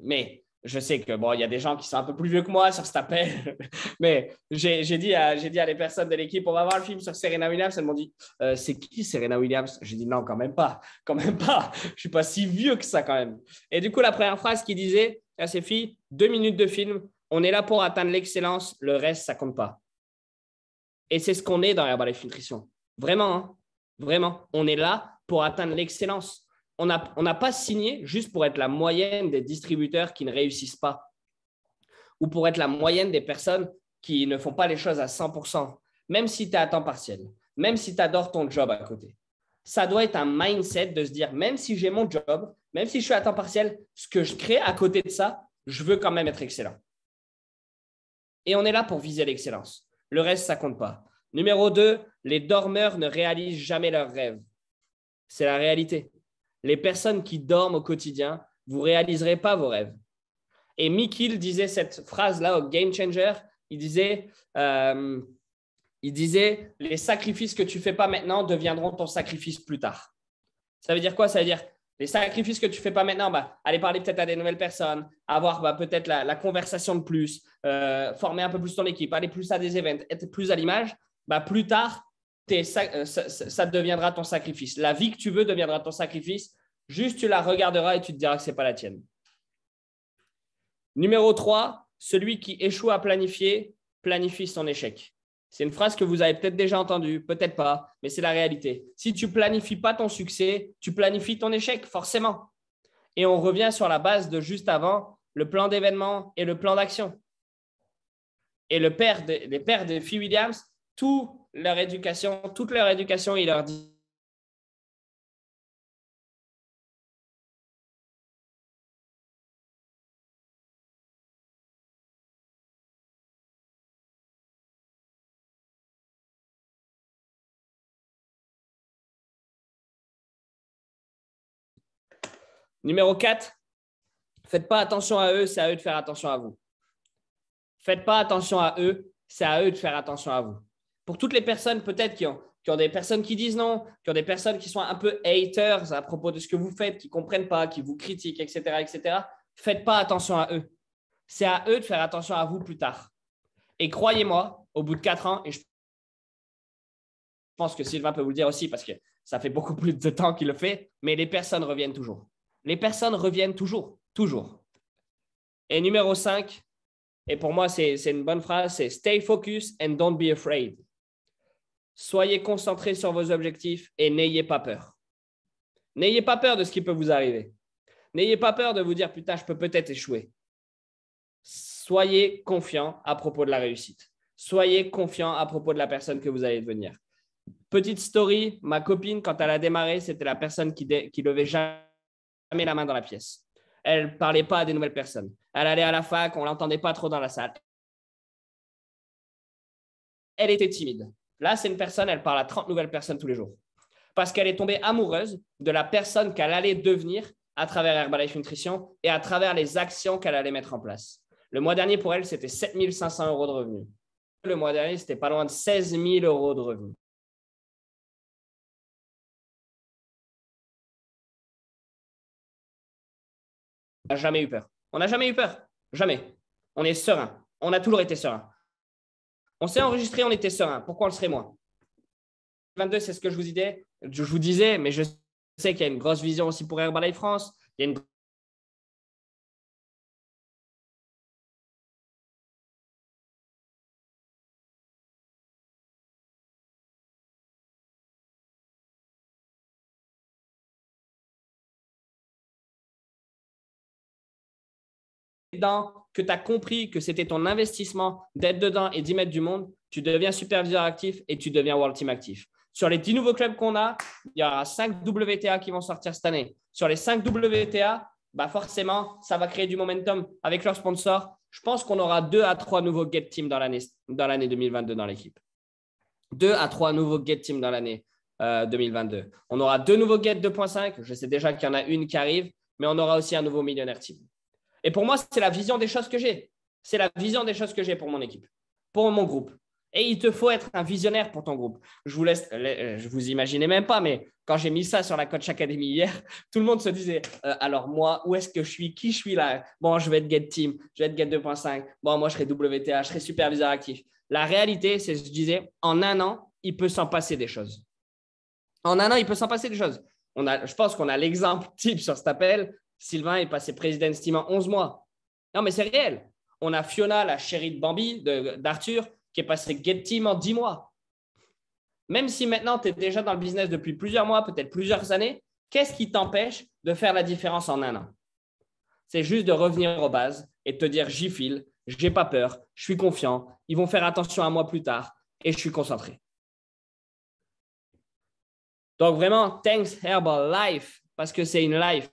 mais je sais que bon, il y a des gens qui sont un peu plus vieux que moi sur cet appel, mais j'ai dit à les personnes de l'équipe, on va voir le film sur Serena Williams. Elles m'ont dit, c'est qui Serena Williams? J'ai dit non, quand même pas. Je ne suis pas si vieux que ça quand même. Et du coup, la première phrase qu'il disait à ses filles, 2 minutes de film, on est là pour atteindre l'excellence, le reste, ça compte pas. Et c'est ce qu'on est dans Herbalife Nutrition. Vraiment, hein? Vraiment, on est là pour atteindre l'excellence. On n'a pas signé juste pour être la moyenne des distributeurs qui ne réussissent pas ou pour être la moyenne des personnes qui ne font pas les choses à 100%, même si tu es à temps partiel, même si tu adores ton job à côté. Ça doit être un mindset de se dire, même si j'ai mon job, même si je suis à temps partiel, ce que je crée à côté de ça, je veux quand même être excellent. Et on est là pour viser l'excellence. Le reste, ça ne compte pas. Numéro 2, les dormeurs ne réalisent jamais leurs rêves. C'est la réalité. Les personnes qui dorment au quotidien, vous ne réaliserez pas vos rêves. Et Mick Hill disait cette phrase-là au Game Changer. Il disait, les sacrifices que tu ne fais pas maintenant deviendront ton sacrifice plus tard. Ça veut dire quoi? Ça veut dire les sacrifices que tu ne fais pas maintenant, aller parler peut-être à des nouvelles personnes, avoir peut-être la conversation de plus, former un peu plus ton équipe, aller plus à des événements, être plus à l'image, plus tard, ça deviendra ton sacrifice. La vie que tu veux deviendra ton sacrifice. Juste, tu la regarderas et tu te diras que ce n'est pas la tienne. Numéro 3, celui qui échoue à planifier, planifie son échec. C'est une phrase que vous avez peut-être déjà entendue, peut-être pas, mais c'est la réalité. Si tu ne planifies pas ton succès, tu planifies ton échec, forcément. Et on revient sur la base de juste avant, le plan d'événement et le plan d'action. Et les pères des filles Williams, toute leur éducation, il leur dit Numéro 4, faites pas attention à eux, c'est à eux de faire attention à vous. Faites pas attention à eux, c'est à eux de faire attention à vous. Pour toutes les personnes peut-être qui ont des personnes qui disent non, qui ont des personnes qui sont un peu haters à propos de ce que vous faites, qui ne comprennent pas, qui vous critiquent, etc., faites pas attention à eux. C'est à eux de faire attention à vous plus tard. Et croyez-moi, au bout de 4 ans, et je pense que Sylvain peut vous le dire aussi parce que ça fait beaucoup plus de temps qu'il le fait, mais les personnes reviennent toujours. Les personnes reviennent toujours, toujours. Et numéro 5, et pour moi, c'est une bonne phrase, c'est « Stay focused and don't be afraid ». soyez concentrés sur vos objectifs et n'ayez pas peur. N'ayez pas peur de ce qui peut vous arriver. N'ayez pas peur de vous dire « putain, je peux peut-être échouer ». Soyez confiants à propos de la réussite. Soyez confiants à propos de la personne que vous allez devenir. Petite story, ma copine, quand elle a démarré, c'était la personne qui levait jamais la main dans la pièce. Elle ne parlait pas à des nouvelles personnes. Elle allait à la fac, on ne l'entendait pas trop dans la salle. Elle était timide. Là, c'est une personne, elle parle à 30 nouvelles personnes tous les jours. Parce qu'elle est tombée amoureuse de la personne qu'elle allait devenir à travers Herbalife Nutrition et à travers les actions qu'elle allait mettre en place. Le mois dernier, pour elle, c'était 7 500 € de revenus. Le mois dernier, c'était pas loin de 16 000 € de revenus. On n'a jamais eu peur. On n'a jamais eu peur. Jamais. On est serein. On a toujours été serein. On s'est enregistré, on était serein. Pourquoi on le serait moins? 22, c'est ce que je vous disais, mais je sais qu'il y a une grosse vision aussi pour Herbalife France. Il y a une que tu as compris que c'était ton investissement d'être dedans et d'y mettre du monde, tu deviens superviseur actif et tu deviens World Team actif. Sur les 10 nouveaux clubs qu'on a, il y aura 5 WTA qui vont sortir cette année. Sur les 5 WTA, forcément, ça va créer du momentum avec leurs sponsors. Je pense qu'on aura 2 à 3 nouveaux Get Team dans l'année 2022 dans l'équipe. 2 à 3 nouveaux Get Team dans l'année 2022. On aura 2 nouveaux Get 2.5. Je sais déjà qu'il y en a une qui arrive, mais on aura aussi un nouveau Millionnaire Team. Et pour moi, c'est la vision des choses que j'ai. C'est la vision des choses que j'ai pour mon équipe, pour mon groupe. Et il te faut être un visionnaire pour ton groupe. Je vous imaginez même pas, mais quand j'ai mis ça sur la Coach Academy hier, tout le monde se disait alors moi, où est-ce que je suis? Qui je suis là? Bon, je vais être Get Team, je vais être Get 2.5. Bon, moi, je serai WTA, je serai superviseur actif. La réalité, c'est que je disais, en un an, il peut s'en passer des choses. En un an, il peut s'en passer des choses. Je pense qu'on a l'exemple type sur cet appel. Sylvain est passé President's Team en 11 mois. Non, mais c'est réel. On a Fiona, la chérie de Bambi, d'Arthur, qui est passée Get Team en 10 mois. Même si maintenant, tu es déjà dans le business depuis plusieurs mois, peut-être plusieurs années, qu'est-ce qui t'empêche de faire la différence en un an? C'est juste de revenir aux bases et de te dire, j'y file, je n'ai pas peur, je suis confiant, ils vont faire attention à moi plus tard et je suis concentré. Donc vraiment, thanks Herbalife, parce que c'est une life.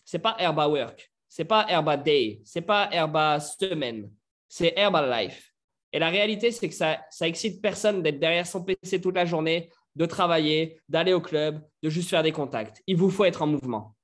Ce n'est pas Herba Work, ce n'est pas Herba Day, ce n'est pas Herba Semaine, c'est Herbalife. Et la réalité, c'est que ça excite personne d'être derrière son PC toute la journée, de travailler, d'aller au club, de juste faire des contacts. Il vous faut être en mouvement.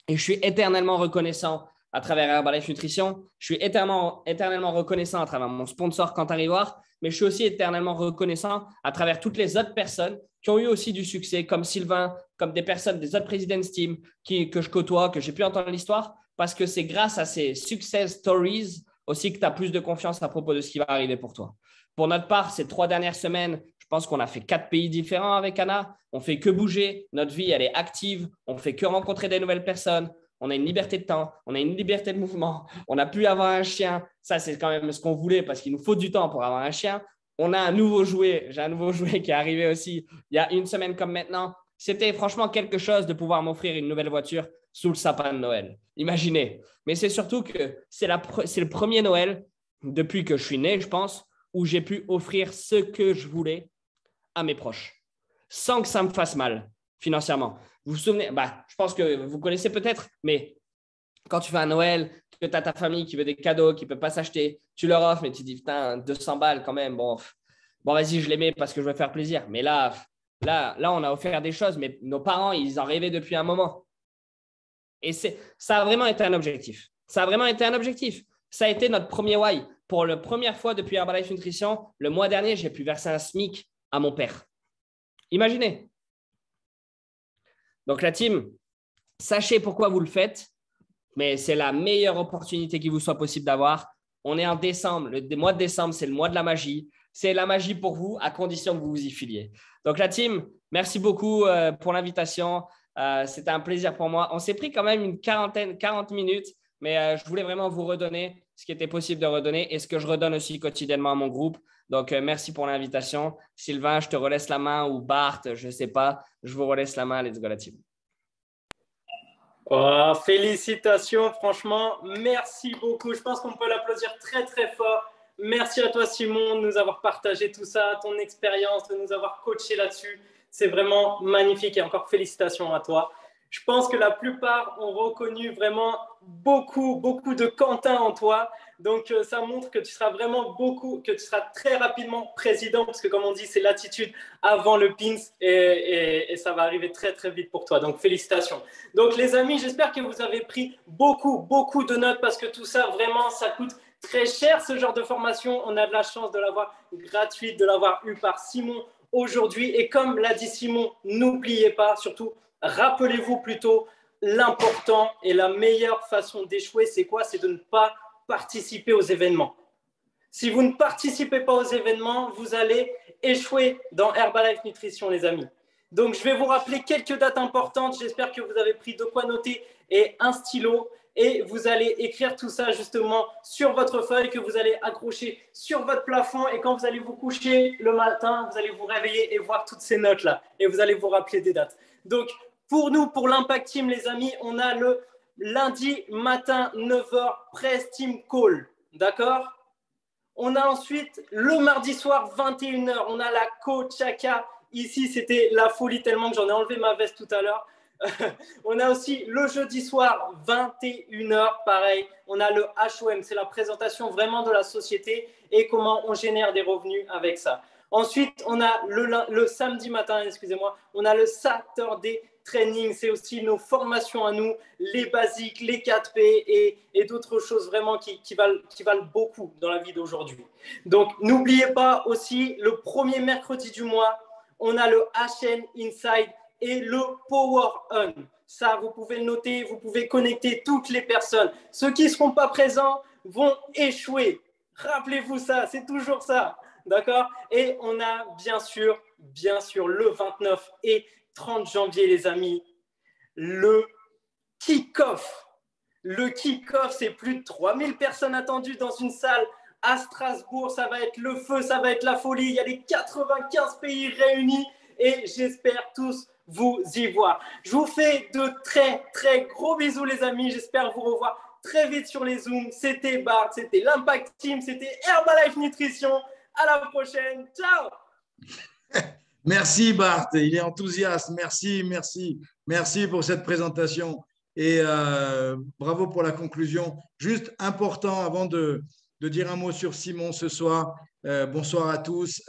Et je suis éternellement reconnaissant à travers Herbalife Nutrition. Je suis éternellement reconnaissant à travers mon sponsor Quentin Rivoire, mais je suis aussi éternellement reconnaissant à travers toutes les autres personnes qui ont eu aussi du succès, comme Sylvain, comme des personnes des autres President's Team que je côtoie, que j'ai pu entendre l'histoire, parce que c'est grâce à ces success stories aussi que tu as plus de confiance à propos de ce qui va arriver pour toi. Pour notre part, ces 3 dernières semaines, je pense qu'on a fait 4 pays différents avec Anna. On ne fait que bouger. Notre vie, elle est active. On ne fait que rencontrer des nouvelles personnes. On a une liberté de temps. On a une liberté de mouvement. On a pu avoir un chien. Ça, c'est quand même ce qu'on voulait parce qu'il nous faut du temps pour avoir un chien. On a un nouveau jouet. J'ai un nouveau jouet qui est arrivé aussi il y a une semaine comme maintenant. C'était franchement quelque chose de pouvoir m'offrir une nouvelle voiture sous le sapin de Noël. Imaginez. Mais c'est surtout que c'est le premier Noël depuis que je suis né, je pense, où j'ai pu offrir ce que je voulais à mes proches, sans que ça me fasse mal financièrement. Vous vous souvenez, je pense que vous connaissez peut-être, mais quand tu fais un Noël, que tu as ta famille qui veut des cadeaux, qui ne peut pas s'acheter, tu leur offres, mais tu dis, putain, 200 balles quand même, bon vas-y, je les mets parce que je veux faire plaisir. Mais là, on a offert des choses, mais nos parents, ils en rêvaient depuis un moment. Et ça a vraiment été un objectif. Ça a vraiment été un objectif. Ça a été notre premier why. Pour la première fois depuis Herbalife Nutrition, le mois dernier, j'ai pu verser un SMIC à mon père. Imaginez. Donc la team, sachez pourquoi vous le faites, mais c'est la meilleure opportunité qui vous soit possible d'avoir. On est en décembre. Le mois de décembre, c'est le mois de la magie. C'est la magie pour vous, à condition que vous vous y filiez. Donc la team, merci beaucoup pour l'invitation. C'était un plaisir pour moi. On s'est pris quand même une 40 minutes, mais je voulais vraiment vous redonner ce qui était possible de redonner et ce que je redonne aussi quotidiennement à mon groupe. Donc, merci pour l'invitation. Sylvain, je te relaisse la main ou Bart, je ne sais pas. Je vous relaisse la main. Let's go la team. Oh, félicitations, franchement, merci beaucoup. Je pense qu'on peut l'applaudir très très fort. Merci à toi Simon de nous avoir partagé tout ça, ton expérience, de nous avoir coaché là-dessus. C'est vraiment magnifique et encore félicitations à toi. Je pense que la plupart ont reconnu vraiment beaucoup de Quentin en toi. Donc, ça montre que tu seras vraiment que tu seras très rapidement président parce que comme on dit, c'est l'attitude avant le pins et ça va arriver très très vite pour toi. Donc, félicitations. Donc, les amis, j'espère que vous avez pris beaucoup de notes parce que tout ça, vraiment, ça coûte très cher ce genre de formation. On a de la chance de l'avoir gratuite, de l'avoir eu par Simon aujourd'hui. Et comme l'a dit Simon, n'oubliez pas, surtout, rappelez-vous plutôt, l'important et la meilleure façon d'échouer, c'est quoi? C'est de ne pas participer aux événements. Si vous ne participez pas aux événements, vous allez échouer dans Herbalife Nutrition, les amis. Donc, je vais vous rappeler quelques dates importantes. J'espère que vous avez pris de quoi noter et un stylo. Et vous allez écrire tout ça justement sur votre feuille que vous allez accrocher sur votre plafond. Et quand vous allez vous coucher le matin, vous allez vous réveiller et voir toutes ces notes-là. Et vous allez vous rappeler des dates. Donc, pour nous, pour l'Impact Team, les amis, on a le lundi matin 9h, Press Team Call. D'accord? On a ensuite le mardi soir 21h, on a la Coachaka. Ici, c'était la folie tellement que j'en ai enlevé ma veste tout à l'heure. On a aussi le jeudi soir 21h, pareil. On a le HOM, c'est la présentation vraiment de la société et comment on génère des revenus avec ça. Ensuite, on a le samedi matin, excusez-moi, on a le Saturday Training. C'est aussi nos formations à nous, les basiques, les 4P et d'autres choses vraiment qui valent beaucoup dans la vie d'aujourd'hui. Donc, n'oubliez pas aussi, le premier mercredi du mois, on a le HN Inside et le Power On. Ça, vous pouvez le noter, vous pouvez connecter toutes les personnes. Ceux qui ne seront pas présents vont échouer. Rappelez-vous ça, c'est toujours ça. D'accord? Et on a bien sûr, le 29 et 30 janvier, les amis, le kick-off. Le kick-off, c'est plus de 3000 personnes attendues dans une salle à Strasbourg. Ça va être le feu, ça va être la folie. Il y a les 95 pays réunis et j'espère tous vous y voir. Je vous fais de très, très gros bisous, les amis. J'espère vous revoir très vite sur les Zooms. C'était Bart, c'était l'Impact Team, c'était Herbalife Nutrition. À la prochaine. Ciao. Merci Bart, il est enthousiaste. Merci pour cette présentation et bravo pour la conclusion. Juste important avant de dire un mot sur Simon ce soir. Bonsoir à tous.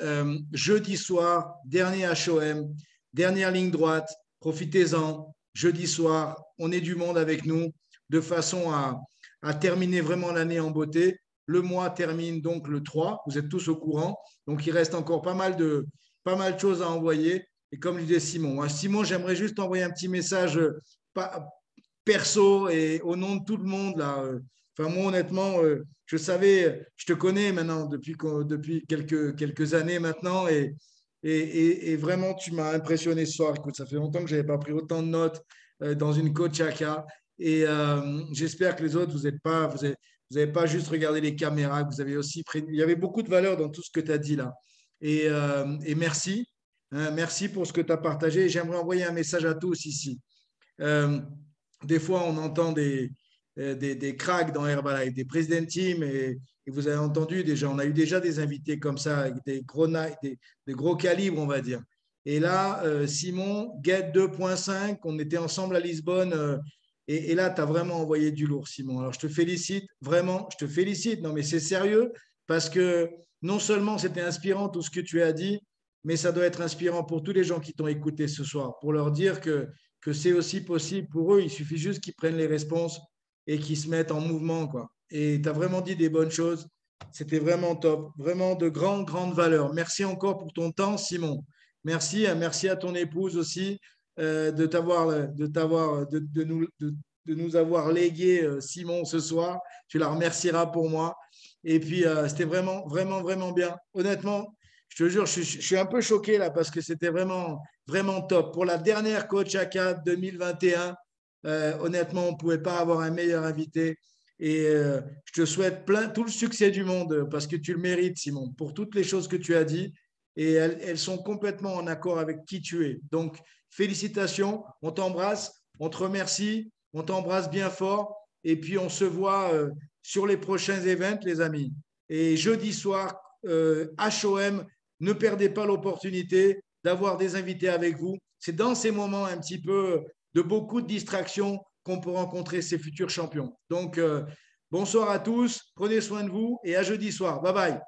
Jeudi soir, dernier HOM, dernière ligne droite. Profitez-en. Jeudi soir, on est du monde avec nous de façon à terminer vraiment l'année en beauté. Le mois termine donc le 3. Vous êtes tous au courant. Donc, il reste encore pas mal de choses à envoyer. Et comme le disait Simon, Simon, j'aimerais juste envoyer un petit message perso et au nom de tout le monde. Là. Enfin, moi, honnêtement, je savais, je te connais maintenant depuis quelques années maintenant. Et vraiment, tu m'as impressionné ce soir. Écoute, ça fait longtemps que je n'avais pas pris autant de notes dans une Coachaka. Et j'espère que les autres, vous n'avez pas juste regardé les caméras, vous avez aussi pris. Il y avait beaucoup de valeur dans tout ce que tu as dit là. Et merci. Merci pour ce que tu as partagé. J'aimerais envoyer un message à tous ici. Des fois, on entend des cracks dans Herbalife, des president team, et vous avez entendu déjà, on a eu déjà des invités comme ça, avec des gros calibres, on va dire. Et là, Simon, Get 2.5, on était ensemble à Lisbonne. Et là, tu as vraiment envoyé du lourd, Simon. Alors, je te félicite, vraiment, je te félicite. Non, mais c'est sérieux parce que non seulement c'était inspirant tout ce que tu as dit, mais ça doit être inspirant pour tous les gens qui t'ont écouté ce soir, pour leur dire que c'est aussi possible pour eux. Il suffit juste qu'ils prennent les responses et qu'ils se mettent en mouvement, quoi. Et tu as vraiment dit des bonnes choses. C'était vraiment top, vraiment de grandes valeurs. Merci encore pour ton temps, Simon. Merci à ton épouse aussi. De nous avoir légué Simon ce soir. Tu la remercieras pour moi. Et puis, c'était vraiment bien. Honnêtement, je te jure, je suis un peu choqué là parce que c'était vraiment top. Pour la dernière Coachaka 2021, honnêtement, on ne pouvait pas avoir un meilleur invité. Et je te souhaite tout le succès du monde parce que tu le mérites, Simon, pour toutes les choses que tu as dit. Et elles sont complètement en accord avec qui tu es. Donc, félicitations, on t'embrasse, on te remercie, on t'embrasse bien fort. Et puis, on se voit sur les prochains events, les amis. Et jeudi soir, HOM, ne perdez pas l'opportunité d'avoir des invités avec vous. C'est dans ces moments un petit peu de beaucoup de distractions qu'on peut rencontrer ces futurs champions. Donc, bonsoir à tous, prenez soin de vous et à jeudi soir. Bye bye.